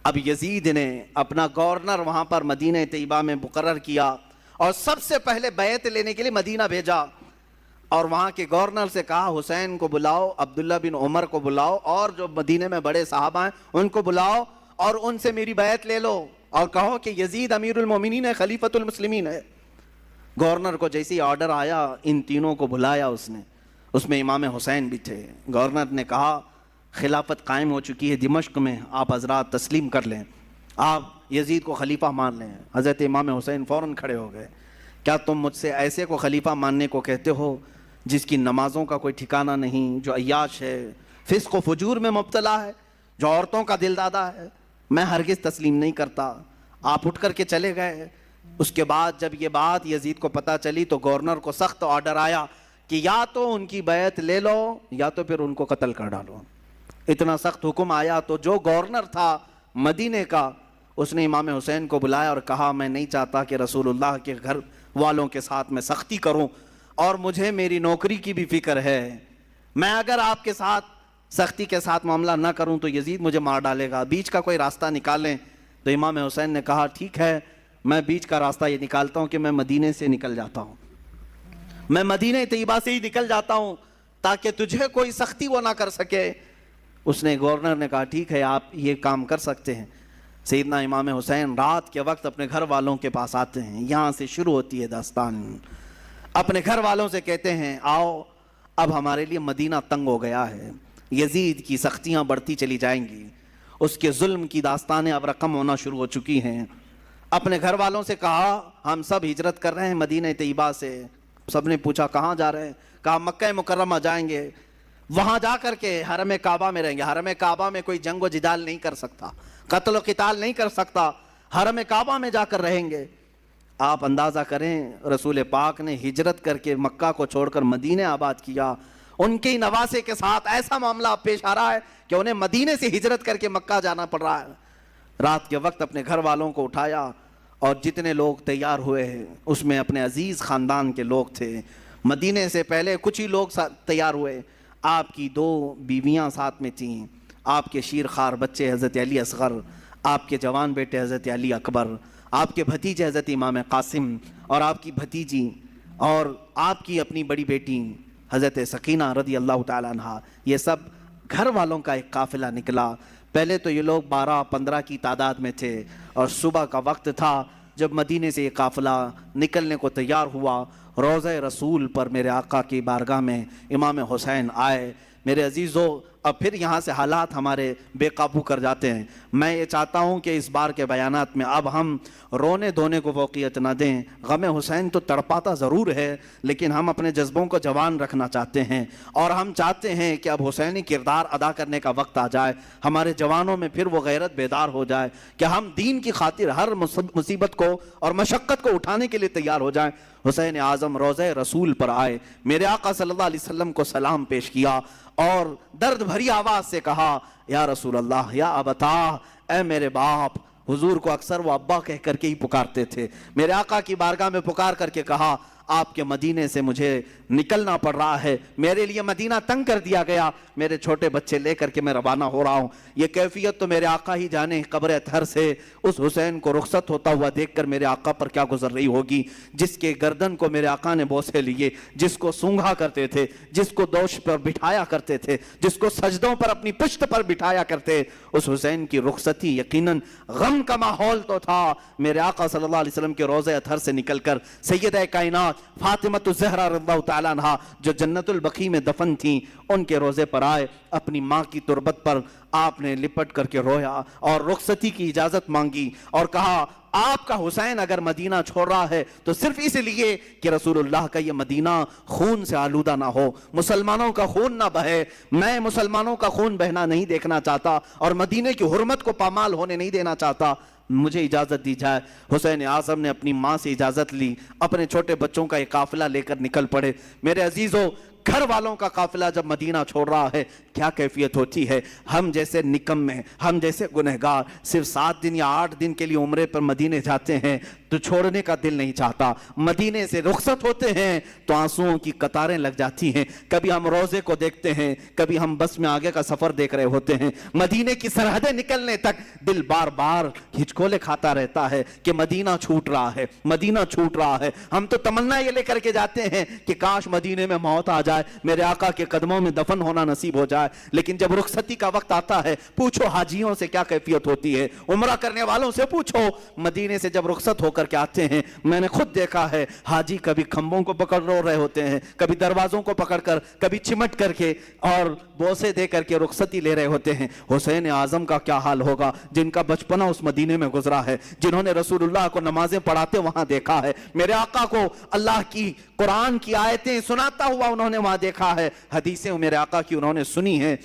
Speaker 1: اب یزید نے اپنا گورنر وہاں پر مدینہ طیبہ میں مقرر کیا، اور سب سے پہلے بیعت لینے کے لیے مدینہ بھیجا، اور وہاں کے گورنر سے کہا حسین کو بلاؤ، عبداللہ بن عمر کو بلاؤ، اور جو مدینہ میں بڑے صحابہ ہیں ان کو بلاؤ، اور ان سے میری بیعت لے لو، اور کہو کہ یزید امیر المومنین ہے، خلیفۃ المسلمین ہے۔ گورنر کو جیسے آرڈر آیا ان تینوں کو بلایا اس میں امام حسین بھی تھے۔ گورنر نے کہا خلافت قائم ہو چکی ہے دمشق میں، آپ حضرات تسلیم کر لیں، آپ یزید کو خلیفہ مان لیں۔ حضرت امام حسین فوراً کھڑے ہو گئے، کیا تم مجھ سے ایسے کو خلیفہ ماننے کو کہتے ہو جس کی نمازوں کا کوئی ٹھکانہ نہیں، جو عیاش ہے، فسق و فجور میں مبتلا ہے، جو عورتوں کا دل دادا ہے؟ میں ہرگز تسلیم نہیں کرتا۔ آپ اٹھ کر کے چلے گئے۔ اس کے بعد جب یہ بات یزید کو پتہ چلی تو گورنر کو سخت آرڈر آیا کہ یا تو ان کی بیعت لے لو یا تو پھر ان کو قتل کر ڈالو۔ اتنا سخت حکم آیا تو جو گورنر تھا مدینے کا، اس نے امام حسین کو بلایا اور کہا میں نہیں چاہتا کہ رسول اللہ کے گھر والوں کے ساتھ میں سختی کروں، اور مجھے میری نوکری کی بھی فکر ہے، میں اگر آپ کے ساتھ سختی کے ساتھ معاملہ نہ کروں تو یزید مجھے مار ڈالے گا، بیچ کا کوئی راستہ نکالیں۔ تو امام حسین نے کہا ٹھیک ہے، میں بیچ کا راستہ یہ نکالتا ہوں کہ میں مدینے سے نکل جاتا ہوں، میں مدینہ طیبہ سے ہی نکل جاتا ہوں تاکہ تجھے کوئی سختی وہ نہ کر سکے۔ اس نے گورنر نے کہا ٹھیک ہے آپ یہ کام کر سکتے ہیں۔ سیدنا امام حسین رات کے وقت اپنے گھر والوں کے پاس آتے ہیں، یہاں سے شروع ہوتی ہے داستان۔ اپنے گھر والوں سے کہتے ہیں آؤ اب ہمارے لیے مدینہ تنگ ہو گیا ہے، یزید کی سختیاں بڑھتی چلی جائیں گی، اس کے ظلم کی داستانیں اب رقم ہونا شروع ہو چکی ہیں۔ اپنے گھر والوں سے کہا ہم سب ہجرت کر رہے ہیں مدینہ طیبہ سے۔ سب نے پوچھا کہاں جا رہے ہیں؟ کہا مکہ مکرمہ جائیں گے، وہاں جا کر کے حرم کعبہ میں رہیں گے۔ حرم کعبہ میں کوئی جنگ و جدال نہیں کر سکتا، قتل و قتال نہیں کر سکتا، حرم کعبہ میں جا کر رہیں گے۔ آپ اندازہ کریں رسول پاک نے ہجرت کر کے مکہ کو چھوڑ کر مدینہ آباد کیا، ان کے نواسے کے ساتھ ایسا معاملہ پیش آ رہا ہے کہ انہیں مدینے سے ہجرت کر کے مکہ جانا پڑ رہا ہے۔ رات کے وقت اپنے گھر والوں کو اٹھایا اور جتنے لوگ تیار ہوئے ہیں اس میں اپنے عزیز خاندان کے لوگ تھے، مدینے سے پہلے کچھ ہی لوگ تیار ہوئے. آپ کی 2 بیویاں ساتھ میں تھیں, آپ کے شیر خوار بچے حضرت علی اصغر, آپ کے جوان بیٹے حضرت علی اکبر, آپ کے بھتیجے حضرت امام قاسم, اور آپ کی بھتیجی, اور آپ کی اپنی بڑی بیٹی حضرت سکینہ رضی اللہ تعالیٰ عنہ. یہ سب گھر والوں کا ایک قافلہ نکلا. پہلے تو یہ لوگ 12-15 کی تعداد میں تھے, اور صبح کا وقت تھا جب مدینے سے یہ قافلہ نکلنے کو تیار ہوا. روضہ رسول پر میرے آقا کی بارگاہ میں امام حسین آئے. میرے عزیزو, اب پھر یہاں سے حالات ہمارے بے قابو کر جاتے ہیں. میں یہ چاہتا ہوں کہ اس بار کے بیانات میں اب ہم رونے دھونے کو فوقیت نہ دیں. غم حسین تو تڑپاتا ضرور ہے, لیکن ہم اپنے جذبوں کو جوان رکھنا چاہتے ہیں, اور ہم چاہتے ہیں کہ اب حسینی کردار ادا کرنے کا وقت آ جائے. ہمارے جوانوں میں پھر وہ غیرت بیدار ہو جائے کہ ہم دین کی خاطر ہر مصیبت کو اور مشقت کو اٹھانے کے لیے تیار ہو جائیں. حسین اعظم روضہ رسول پر آئے, میرے آقا صلی اللہ علیہ وسلم کو سلام پیش کیا, اور درد بھری آواز سے کہا, یا رسول اللہ, یا ابتا, اے میرے باپ. حضور کو اکثر وہ ابا کہہ کر کے ہی پکارتے تھے. میرے آقا کی بارگاہ میں پکار کر کے کہا, آپ کے مدینے سے مجھے نکلنا پڑ رہا ہے, میرے لیے مدینہ تنگ کر دیا گیا, میرے چھوٹے بچے لے کر کے میں روانہ ہو رہا ہوں. یہ کیفیت تو میرے آقا ہی جانے. قبر اطہر سے اس حسین کو رخصت ہوتا ہوا دیکھ کر میرے آقا پر کیا گزر رہی ہوگی, جس کے گردن کو میرے آقا نے بوسے لیے, جس کو سونگھا کرتے تھے, جس کو دوش پر بٹھایا کرتے تھے, جس کو سجدوں پر اپنی پشت پر بٹھایا کرتے. اس حسین کی رخصتی یقیناً غم کا ماحول تو تھا. میرے آقا صلی اللہ علیہ وسلم کے روضہ اطہر سے نکل کر سیدہ کائنات فاطمۃ الزہرا رضی اللہ تعالیٰ عنہا جو جنت البقیع میں دفن تھیں, ان کے روزے پر آئے. اپنی ماں کی تربت پر آپ نے لپٹ کر کے رویا اور رخصتی کی اجازت مانگی, اور کہا, آپ کا حسین اگر مدینہ چھوڑ رہا ہے تو صرف اس لیے کہ رسول اللہ کا یہ مدینہ خون سے آلودہ نہ ہو, مسلمانوں کا خون نہ بہے. میں مسلمانوں کا خون بہنا نہیں دیکھنا چاہتا, اور مدینے کی حرمت کو پامال ہونے نہیں دینا چاہتا. مجھے اجازت دی جائے. حسین اعظم نے اپنی ماں سے اجازت لی, اپنے چھوٹے بچوں کا ایک قافلہ لے کر نکل پڑے. میرے عزیزو, گھر والوں کا قافلہ جب مدینہ چھوڑ رہا ہے کیا کیفیت ہوتی ہے. ہم جیسے نکمے, ہم جیسے گنہگار صرف 7 دن یا 8 دن کے لیے عمرے پر مدینے جاتے ہیں تو چھوڑنے کا دل نہیں چاہتا. مدینے سے رخصت ہوتے ہیں تو آنسوؤں کی قطاریں لگ جاتی ہیں. کبھی ہم روزے کو دیکھتے ہیں, کبھی ہم بس میں آگے کا سفر دیکھ رہے ہوتے ہیں. مدینے کی سرحدیں نکلنے تک دل بار بار ہچکولے کھاتا رہتا ہے کہ مدینہ چھوٹ رہا ہے, مدینہ چھوٹ رہا ہے. ہم تو تمنا یہ لے کر کے جاتے ہیں کہ کاش مدینے میں موت آ جائے, میرے آقا کے قدموں میں دفن ہونا نصیب ہو جائے. لیکن جب رخصتی کا وقت آتا ہے, پوچھو حاجیوں سے کیا کیفیت ہوتی ہے, عمرہ کرنے والوں سے پوچھو. مدینے سے جب رخصت ہو کر کے آتے ہیں, میں نے خود دیکھا ہے, حاجی کبھی کھمبوں کو پکڑ رو رہے ہوتے ہیں, کبھی دروازوں کو پکڑ کر, کبھی چمٹ کر کے اور بوسے دے کر کے رخصتی لے رہے ہوتے ہیں. حسین اعظم کا کیا حال ہوگا جن کا بچپنا اس مدینے میں گزرا ہے, جنہوں نے رسول اللہ کو نمازیں پڑھاتے وہاں دیکھا ہے, میرے آقا کو اللہ کی قرآن کی آیتیں سناتا ہوا انہوں نے وہاں دیکھا ہے, حدیثیں میرے آقا کی انہوں نے سنی ہیں,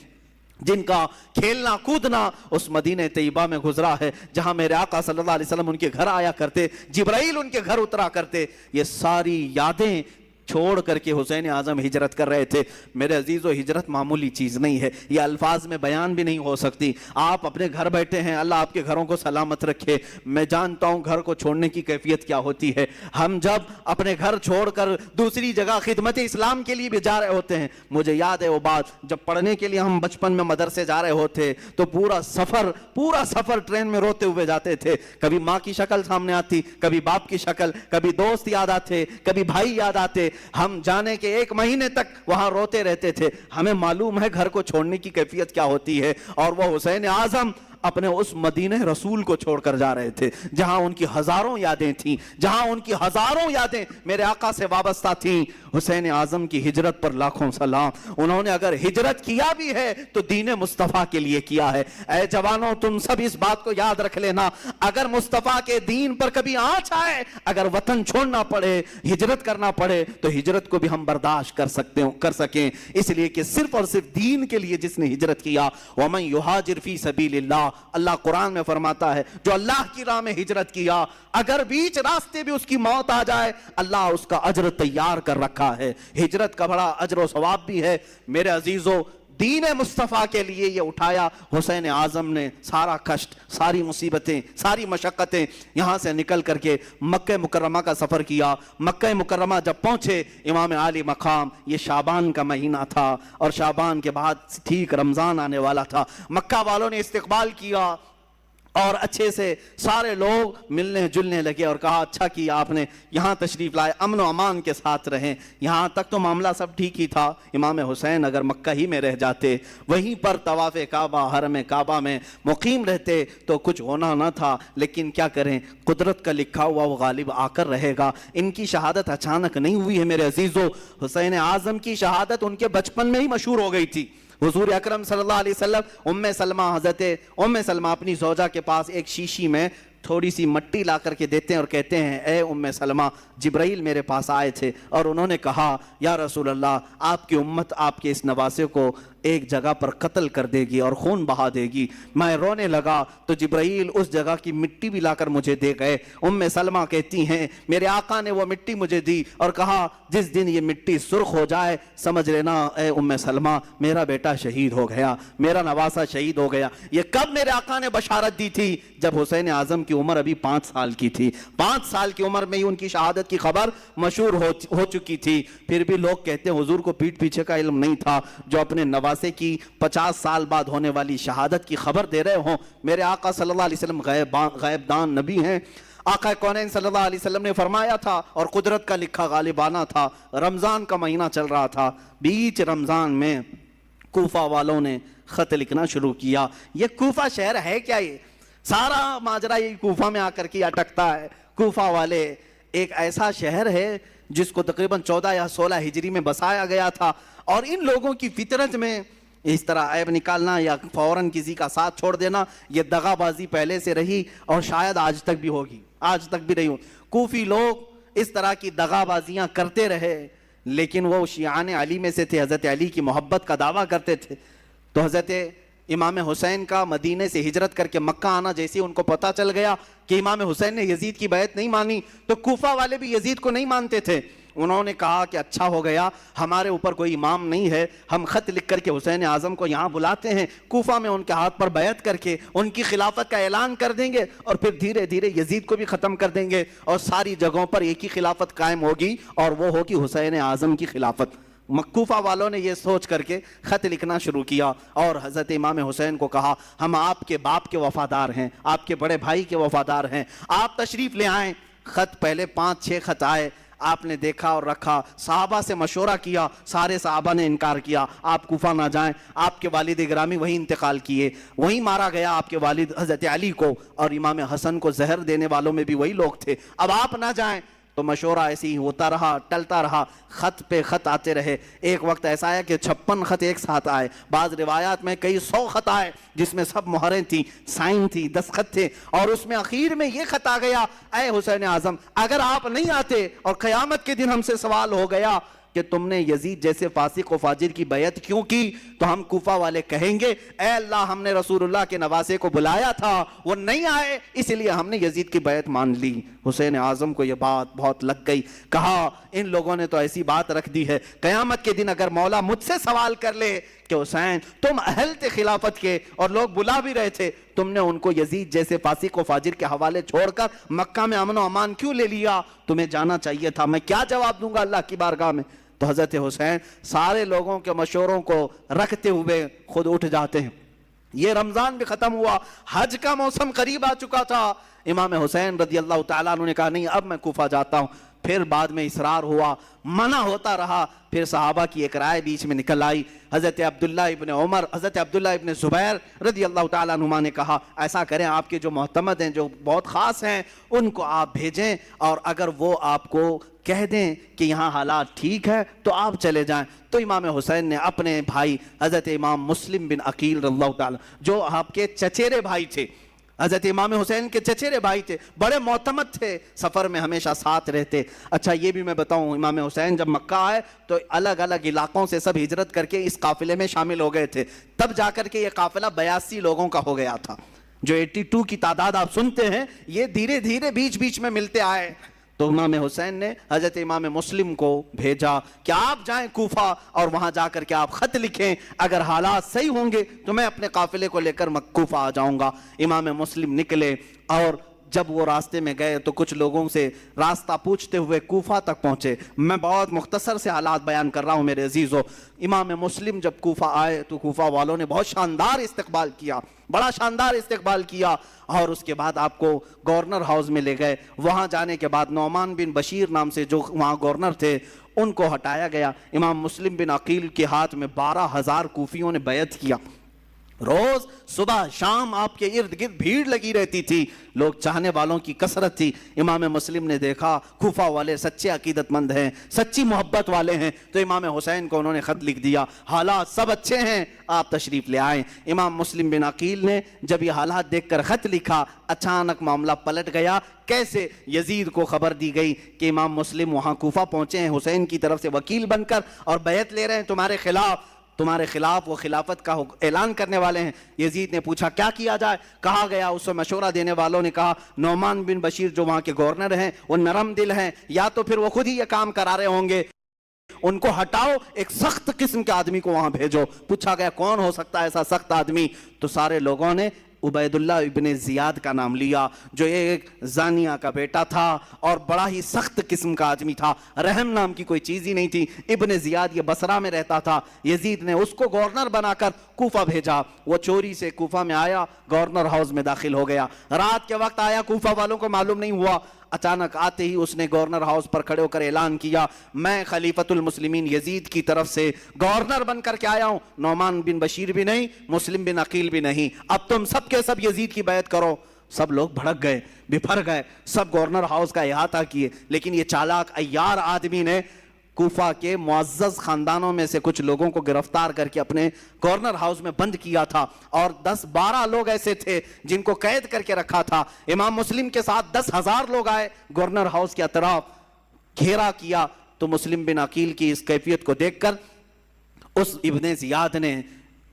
Speaker 1: جن کا کھیلنا کودنا اس مدینہ طیبہ میں گزرا ہے جہاں میرے آقا صلی اللہ علیہ وسلم ان کے گھر آیا کرتے, جبرائیل ان کے گھر اترا کرتے. یہ ساری یادیں چھوڑ کر کے حسین اعظم ہجرت کر رہے تھے. میرے عزیزو, ہجرت معمولی چیز نہیں ہے, یہ الفاظ میں بیان بھی نہیں ہو سکتی. آپ اپنے گھر بیٹھے ہیں, اللہ آپ کے گھروں کو سلامت رکھے. میں جانتا ہوں گھر کو چھوڑنے کی کیفیت کیا ہوتی ہے. ہم جب اپنے گھر چھوڑ کر دوسری جگہ خدمت اسلام کے لیے بھی جا رہے ہوتے ہیں, مجھے یاد ہے وہ بات جب پڑھنے کے لیے ہم بچپن میں مدرسے جا رہے ہوتے تو پورا سفر ٹرین میں روتے ہوئے جاتے تھے. کبھی ماں کی شکل سامنے آتی, کبھی باپ کی شکل, کبھی دوست یاد آتے, کبھی بھائی یاد آتے. ہم جانے کے 1 مہینے تک وہاں روتے رہتے تھے. ہمیں معلوم ہے گھر کو چھوڑنے کی کیفیت کیا ہوتی ہے, اور وہ حسین اعظم اپنے اس مدینہ رسول کو چھوڑ کر جا رہے تھے جہاں ان کی ہزاروں یادیں تھیں, جہاں ان کی ہزاروں یادیں میرے آقا سے وابستہ تھیں. حسین اعظم کی ہجرت پر لاکھوں سلام. انہوں نے اگر ہجرت کیا بھی ہے تو دین مصطفیٰ کے لیے کیا ہے. اے جوانوں, تم سب اس بات کو یاد رکھ لینا, اگر مصطفیٰ کے دین پر کبھی آنچ آئے, اگر وطن چھوڑنا پڑے, ہجرت کرنا پڑے, تو ہجرت کو بھی ہم برداشت کر سکیں, اس لیے کہ صرف اور صرف دین کے لیے جس نے ہجرت کیا. وَمَن يُهَاجِرْ فِي سَبِيلِ اللَّهِ, اللہ قرآن میں فرماتا ہے جو اللہ کی راہ میں ہجرت کیا, اگر بیچ راستے بھی اس کی موت آ جائے, اللہ اس کا اجر تیار کر رکھا ہے. ہجرت کا بڑا اجر و ثواب بھی ہے. میرے عزیزو, دین مصطفیٰ کے لیے یہ اٹھایا حسین اعظم نے سارا کشٹ، ساری مصیبتیں، ساری مشقتیں، یہاں سے نکل کر کے مکہ مکرمہ کا سفر کیا۔ مکہ مکرمہ جب پہنچے امام عالی مقام، یہ شعبان کا مہینہ تھا اور شعبان کے بعد ٹھیک رمضان آنے والا تھا۔ مکہ والوں نے استقبال کیا اور اچھے سے سارے لوگ ملنے جلنے لگے اور کہا اچھا کیا آپ نے یہاں تشریف لائے، امن و امان کے ساتھ رہیں۔ یہاں تک تو معاملہ سب ٹھیک ہی تھا، امام حسین اگر مکہ ہی میں رہ جاتے، وہیں پر طواف کعبہ، حرم کعبہ میں مقیم رہتے تو کچھ ہونا نہ تھا، لیکن کیا کریں، قدرت کا لکھا ہوا وہ غالب آ کر رہے گا۔ ان کی شہادت اچانک نہیں ہوئی ہے میرے عزیزو، حسین اعظم کی شہادت ان کے بچپن میں ہی مشہور ہو گئی تھی۔ حضور اکرم صلی اللہ علیہ وسلم حضرت ام سلمہ اپنی زوجہ کے پاس ایک شیشی میں تھوڑی سی مٹی لا کر کے دیتے ہیں اور کہتے ہیں اے ام سلمہ، جبرائیل میرے پاس آئے تھے اور انہوں نے کہا یا رسول اللہ، آپ کی امت آپ کے اس نواسے کو ایک جگہ پر قتل کر دے گی اور خون بہا دے گی۔ میں رونے لگا تو جبرائیل اس جگہ کی مٹی بھی لا کر مجھے دے گئے۔ ام سلمہ کہتی ہیں میرے آقا نے وہ مٹی مجھے دی اور کہا جس دن یہ مٹی سرخ ہو جائے سمجھ لینا اے ام سلمہ میرا بیٹا شہید ہو گیا، میرا نواسہ شہید ہو گیا۔ یہ کب میرے آقا نے بشارت دی تھی؟ جب حسین اعظم کی عمر ابھی 5 سال کی تھی۔ 5 سال کی عمر میں ہی ان کی شہادت کی خبر مشہور ہو چکی تھی۔ پھر بھی لوگ کہتے ہیں حضور کو پیٹھ پیچھے کا علم نہیں تھا، جو اپنے نواسے کی 50 سال بعد ہونے والی شہادت کی خبر دے رہے ہوں۔ میرے آقا صلی اللہ علیہ وسلم غیب دان نبی ہیں۔ آقا کونین صلی اللہ علیہ وسلم نے فرمایا تھا اور قدرت کا لکھا غالبانہ تھا، رمضان کا مہینہ چل رہا تھا، بیچ رمضان میں کوفہ والوں نے خط لکھنا شروع کیا۔ یہ کوفہ شہر ہے کیا؟ یہ سارا ماجرا یہ کوفہ میں آ کر کے اٹکتا ہے۔ کوفہ والے ایک ایسا شہر ہے جس کو تقریباً 14 یا 16 ہجری میں بسایا گیا تھا، اور ان لوگوں کی فطرت میں اس طرح عیب نکالنا یا فوراً کسی کا ساتھ چھوڑ دینا یہ دغا بازی پہلے سے رہی اور شاید آج تک بھی ہوگی، آج تک بھی رہی ہوں۔ کوفی لوگ اس طرح کی دغا بازیاں کرتے رہے، لیکن وہ شیعان علی میں سے تھے، حضرت علی کی محبت کا دعویٰ کرتے تھے۔ تو حضرت امام حسین کا مدینے سے ہجرت کر کے مکہ آنا جیسے ان کو پتہ چل گیا کہ امام حسین نے یزید کی بیعت نہیں مانی، تو کوفہ والے بھی یزید کو نہیں مانتے تھے۔ انہوں نے کہا کہ اچھا ہو گیا ہمارے اوپر کوئی امام نہیں ہے، ہم خط لکھ کر کے حسین اعظم کو یہاں بلاتے ہیں، کوفہ میں ان کے ہاتھ پر بیعت کر کے ان کی خلافت کا اعلان کر دیں گے اور پھر دھیرے دھیرے یزید کو بھی ختم کر دیں گے اور ساری جگہوں پر ایک ہی خلافت قائم ہوگی اور وہ ہوگی حسین اعظم کی خلافت۔ کوفہ والوں نے یہ سوچ کر کے خط لکھنا شروع کیا اور حضرت امام حسین کو کہا ہم آپ کے باپ کے وفادار ہیں، آپ کے بڑے بھائی کے وفادار ہیں، آپ تشریف لے آئیں۔ خط پہلے 5-6 خط آئے، آپ نے دیکھا اور رکھا، صحابہ سے مشورہ کیا، سارے صحابہ نے انکار کیا، آپ کوفہ نہ جائیں۔ آپ کے والد گرامی وہیں انتقال کیے، وہیں مارا گیا آپ کے والد حضرت علی کو، اور امام حسن کو زہر دینے والوں میں بھی وہی لوگ تھے، اب آپ نہ جائیں۔ تو مشورہ ایسے ہی ہوتا رہا، ٹلتا رہا، خط پہ خط آتے رہے۔ ایک وقت ایسا آیا کہ 56 خط ایک ساتھ آئے، بعض روایات میں کئی 100 خط آئے جس میں سب مہریں تھیں، سائن تھی، دستخط تھے، اور اس میں اخیر میں یہ خط آ گیا اے حسین اعظم اگر آپ نہیں آتے اور قیامت کے دن ہم سے سوال ہو گیا کہ تم نے یزید جیسے فاسق و فاجر کی بیعت کیوں کی، تو ہم کوفہ والے کہیں گے اے اللہ ہم نے رسول اللہ کے نواسے کو بلایا تھا، وہ نہیں آئے، اس لیے ہم نے یزید کی بیعت مان لی۔ حسین اعظم کو یہ بات بہت لگ گئی، کہا ان لوگوں نے تو ایسی بات رکھ دی ہے، قیامت کے دن اگر مولا مجھ سے سوال کر لے کہ حسین تم اہل تھے خلافت کے اور لوگ بلا بھی رہے تھے، تم نے ان کو یزید جیسے فاسق و فاجر کے حوالے چھوڑ کر مکہ میں امن و امان کیوں لے لیا؟ تمہیں جانا چاہیے تھا، میں کیا جواب دوں گا اللہ کی بارگاہ میں؟ تو حضرت حسین سارے لوگوں کے مشوروں کو رکھتے ہوئے خود اٹھ جاتے ہیں۔ یہ رمضان بھی ختم ہوا، حج کا موسم قریب آ چکا تھا، امام حسین رضی اللہ تعالیٰ عنہ نے کہا نہیں اب میں کوفہ جاتا ہوں۔ پھر بعد میں اصرار ہوا، منع ہوتا رہا، پھر صحابہ کی ایک رائے بیچ میں نکل آئی، حضرت عبداللہ ابن عمر، حضرت عبداللہ ابن زبیر رضی اللہ تعالیٰ عنہما نے کہا ایسا کریں آپ کے جو معتمد ہیں جو بہت خاص ہیں ان کو آپ بھیجیں، اور اگر وہ آپ کو کہہ دیں کہ یہاں حالات ٹھیک ہے تو آپ چلے جائیں۔ تو امام حسین نے اپنے بھائی حضرت امام مسلم بن عقیل رضی اللہ تعالیٰ جو آپ کے چچیرے بھائی تھے، حضرت امام حسین کے چچیرے بھائی تھے، بڑے معتمد تھے، سفر میں ہمیشہ ساتھ رہتے۔ اچھا یہ بھی میں بتاؤں، امام حسین جب مکہ آئے تو الگ الگ علاقوں سے سب ہجرت کر کے اس قافلے میں شامل ہو گئے تھے، تب جا کر کے یہ قافلہ 82 لوگوں کا ہو گیا تھا۔ جو 82 کی تعداد آپ سنتے ہیں یہ دھیرے دھیرے بیچ بیچ میں ملتے آئے، تو امام حسین نے حضرت امام مسلم کو بھیجا کہ آپ جائیں کوفہ اور وہاں جا کر کے آپ خط لکھیں، اگر حالات صحیح ہوں گے تو میں اپنے قافلے کو لے کر کوفہ آ جاؤں گا۔ امام مسلم نکلے اور جب وہ راستے میں گئے تو کچھ لوگوں سے راستہ پوچھتے ہوئے کوفہ تک پہنچے۔ میں بہت مختصر سے حالات بیان کر رہا ہوں میرے عزیزو۔ امام مسلم جب کوفہ آئے تو کوفہ والوں نے بہت شاندار استقبال کیا، بڑا شاندار استقبال کیا، اور اس کے بعد آپ کو گورنر ہاؤس میں لے گئے۔ وہاں جانے کے بعد نعمان بن بشیر نام سے جو وہاں گورنر تھے ان کو ہٹایا گیا۔ امام مسلم بن عقیل کے ہاتھ میں 12,000 کوفیوں نے بیعت کیا۔ روز صبح شام آپ کے ارد گرد بھیڑ لگی رہتی تھی، لوگ چاہنے والوں کی کثرت تھی۔ امام مسلم نے دیکھا کوفہ والے سچے عقیدت مند ہیں، سچی محبت والے ہیں، تو امام حسین کو انہوں نے خط لکھ دیا، حالات سب اچھے ہیں، آپ تشریف لے آئیں۔ امام مسلم بن عقیل نے جب یہ حالات دیکھ کر خط لکھا، اچانک معاملہ پلٹ گیا۔ کیسے؟ یزید کو خبر دی گئی کہ امام مسلم وہاں کوفہ پہنچے ہیں، حسین کی طرف سے وکیل بن کر اور بیعت لے رہے ہیں تمہارے خلاف وہ خلافت کا اعلان کرنے والے ہیں۔ یزید نے پوچھا کیا کیا جائے؟ کہا گیا، اس سے مشورہ دینے والوں نے کہا نعمان بن بشیر جو وہاں کے گورنر ہیں وہ نرم دل ہیں، یا تو پھر وہ خود ہی یہ کام کرا رہے ہوں گے، ان کو ہٹاؤ، ایک سخت قسم کے آدمی کو وہاں بھیجو۔ پوچھا گیا کون ہو سکتا ہے ایسا سخت آدمی؟ تو سارے لوگوں نے عبید اللہ ابن زیاد کا نام لیا، جو ایک زانیہ کا بیٹا تھا اور بڑا ہی سخت قسم کا آدمی تھا، رحم نام کی کوئی چیز ہی نہیں تھی۔ ابن زیاد یہ بصرہ میں رہتا تھا، یزید نے اس کو گورنر بنا کر کوفہ بھیجا۔ وہ چوری سے کوفہ میں آیا، گورنر ہاؤس میں داخل ہو گیا، رات کے وقت آیا، کوفہ والوں کو معلوم نہیں ہوا۔ اچانک آتے ہی اس نے گورنر ہاؤس پر کھڑے ہو کر اعلان کیا، میں خلیفۃ المسلمین یزید کی طرف سے گورنر بن کر کے آیا ہوں، نعمان بن بشیر بھی نہیں، مسلم بن عقیل بھی نہیں، اب تم سب کے سب یزید کی بیعت کرو۔ سب لوگ بھڑک گئے، بپھر گئے، سب گورنر ہاؤس کا احاطہ کیے، لیکن یہ چالاک عیار آدمی نے کوفہ کے معزز خاندانوں میں سے کچھ لوگوں کو گرفتار کر کے اپنے گورنر ہاؤس میں بند کیا تھا، اور 10-12 لوگ ایسے تھے جن کو قید کر کے رکھا تھا۔ امام مسلم کے ساتھ 10,000 لوگ آئے، گورنر ہاؤس کے اطراف گھیرا کیا۔ تو مسلم بن عقیل کی اس کیفیت کو دیکھ کر اس ابن زیاد نے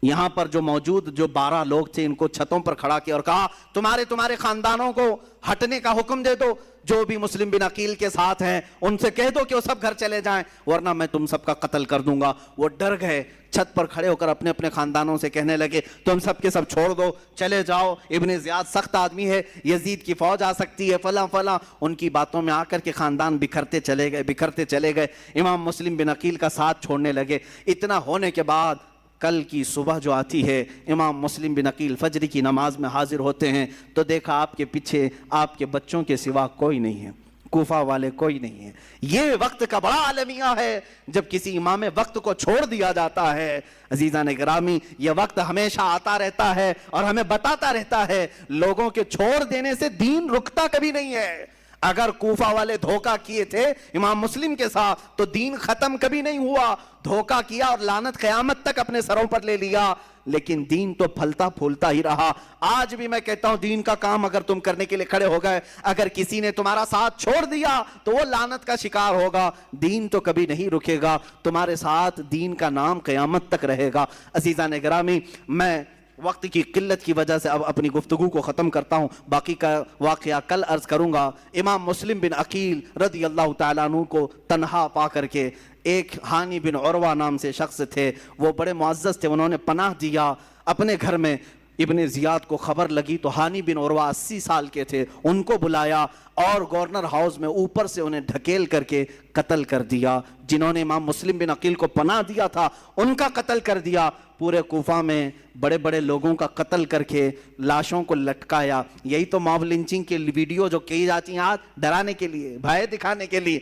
Speaker 1: یہاں پر جو موجود جو 12 لوگ تھے ان کو چھتوں پر کھڑا کیا اور کہا تمہارے خاندانوں کو ہٹنے کا حکم دے دو، جو بھی مسلم بن عقیل کے ساتھ ہیں ان سے کہہ دو کہ وہ سب گھر چلے جائیں، ورنہ میں تم سب کا قتل کر دوں گا۔ وہ ڈر گئے، چھت پر کھڑے ہو کر اپنے اپنے خاندانوں سے کہنے لگے تم سب کے سب چھوڑ دو، چلے جاؤ، ابن زیاد سخت آدمی ہے، یزید کی فوج آ سکتی ہے، فلاں فلاں۔ ان کی باتوں میں آ کر کے خاندان بکھرتے چلے گئے، امام مسلم بن عقیل کا ساتھ چھوڑنے لگے۔ اتنا ہونے کے بعد کل کی صبح جو آتی ہے، امام مسلم بن عقیل فجر کی نماز میں حاضر ہوتے ہیں تو دیکھا آپ کے پیچھے آپ کے بچوں کے سوا کوئی نہیں ہے، کوفہ والے کوئی نہیں ہے۔ یہ وقت کا بڑا المیہ ہے جب کسی امام وقت کو چھوڑ دیا جاتا ہے۔ عزیزان گرامی، یہ وقت ہمیشہ آتا رہتا ہے اور ہمیں بتاتا رہتا ہے لوگوں کے چھوڑ دینے سے دین رکتا کبھی نہیں ہے۔ اگر کوفہ والے دھوکہ کیے تھے امام مسلم کے ساتھ تو دین ختم کبھی نہیں ہوا، دھوکہ کیا اور لعنت قیامت تک اپنے سروں پر لے لیا، لیکن دین تو پھلتا پھولتا ہی رہا۔ آج بھی میں کہتا ہوں دین کا کام اگر تم کرنے کے لیے کھڑے ہو گئے، اگر کسی نے تمہارا ساتھ چھوڑ دیا تو وہ لعنت کا شکار ہوگا، دین تو کبھی نہیں رکے گا، تمہارے ساتھ دین کا نام قیامت تک رہے گا۔ عزیزان گرامی، میں وقت کی قلت کی وجہ سے اب اپنی گفتگو کو ختم کرتا ہوں، باقی کا واقعہ کل عرض کروں گا۔ امام مسلم بن عقیل رضی اللہ تعالیٰ عنہ کو تنہا پا کر کے ایک ہانی بن عروہ نام سے شخص تھے، وہ بڑے معزز تھے، انہوں نے پناہ دیا اپنے گھر میں۔ ابن زیاد کو خبر لگی تو ہانی بن عروہ 80 سال کے تھے، ان کو بلایا اور گورنر ہاؤس میں اوپر سے انہیں ڈھکیل کر کے قتل کر دیا۔ جنہوں نے امام مسلم بن عقیل کو پناہ دیا تھا ان کا قتل کر دیا۔ پورے کوفہ میں بڑے بڑے لوگوں کا قتل کر کے لاشوں کو لٹکایا۔ یہی تو موب لنچنگ کی ویڈیو جو کی جاتی ہیں آج ڈرانے کے لیے، بھائے دکھانے کے لیے،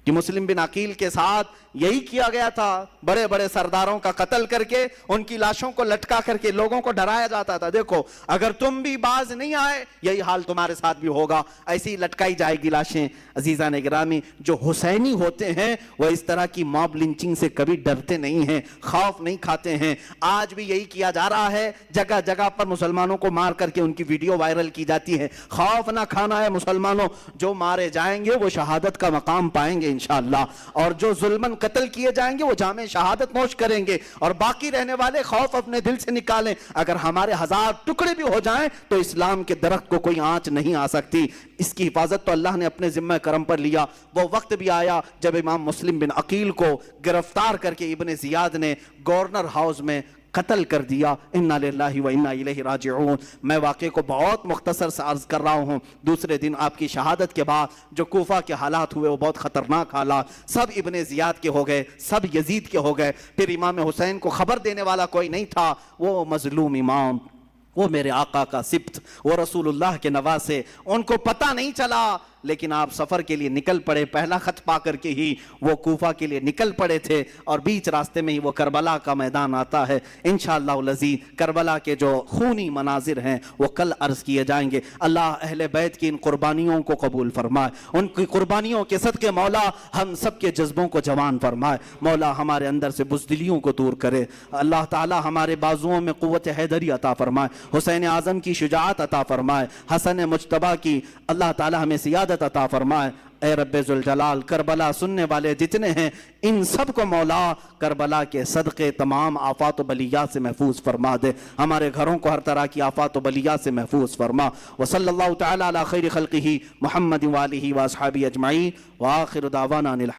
Speaker 1: کہ مسلم بن عقیل کے ساتھ یہی کیا گیا تھا، بڑے بڑے سرداروں کا قتل کر کے ان کی لاشوں کو لٹکا کر کے لوگوں کو ڈرایا جاتا تھا۔ دیکھو اگر تم بھی باز نہیں آئے یہی حال تمہارے ساتھ بھی ہوگا، ایسی لٹکائی جائے گی لاشیں۔ عزیزان گرامی، جو حسینی ہوتے ہیں وہ اس طرح کی موب لنچنگ سے کبھی ڈرتے نہیں ہیں، خوف نہیں کھاتے ہیں۔ آج بھی یہی کیا جا رہا ہے، جگہ جگہ پر مسلمانوں کو مار کر کے ان کی ویڈیو وائرل کی جاتی ہے۔ خوف نہ کھانا ہے مسلمانوں، جو مارے جائیں گے وہ شہادت کا مقام پائیں گے۔ گے انشاءاللہ، اور جو ظلمن قتل کیے جائیں گے وہ جامِ شہادت نوش کریں گے، اور باقی رہنے والے خوف اپنے دل سے نکالیں۔ اگر ہمارے 1000 ٹکڑے بھی ہو جائیں تو اسلام کے درخت کو کوئی آنچ نہیں آ سکتی۔ اس کی حفاظت تو اللہ نے اپنے ذمہ کرم پر لیا۔ وہ وقت بھی آیا جب امام مسلم بن عقیل کو گرفتار کر کے ابن زیاد نے گورنر ہاؤس میں قتل کر دیا۔ انا للہ و انا الیہ راجعون۔ میں واقعے کو بہت مختصر سے عرض کر رہا ہوں۔ دوسرے دن آپ کی شہادت کے بعد جو کوفہ کے حالات ہوئے وہ بہت خطرناک حالات، سب ابن زیاد کے ہو گئے، سب یزید کے ہو گئے۔ پھر امام حسین کو خبر دینے والا کوئی نہیں تھا۔ وہ مظلوم امام، وہ میرے آقا کا سبط، وہ رسول اللہ کے نواسے، ان کو پتہ نہیں چلا، لیکن آپ سفر کے لیے نکل پڑے۔ پہلا خط پا کر کے ہی وہ کوفہ کے لیے نکل پڑے تھے، اور بیچ راستے میں ہی وہ کربلا کا میدان آتا ہے۔ انشاءاللہ العزیز کربلا کے جو خونی مناظر ہیں وہ کل عرض کیے جائیں گے۔ اللہ اہل بیت کی ان قربانیوں کو قبول فرمائے، ان کی قربانیوں کے صدقے مولا ہم سب کے جذبوں کو جوان فرمائے۔ مولا ہمارے اندر سے بزدلیوں کو دور کرے۔ اللہ تعالی ہمارے بازوؤں میں قوت حیدری عطا فرمائے، حسین اعظم کی شجاعت عطا فرمائے، حسن مجتبیٰ کی اللہ تعالی ہمیں سیادت عطا فرمائے۔ اے رب ذوالجلال، کربلا سننے والے جتنے ہیں ان سب کو مولا کربلا کے صدقے تمام آفات و بلیات سے محفوظ فرما دے، ہمارے گھروں کو ہر طرح کی آفات و بلیات سے محفوظ فرما۔ وصلی اللہ تعالی علی خیر خلقہ محمد وآلہ واصحابہ اجمعین، وآخر دعوانا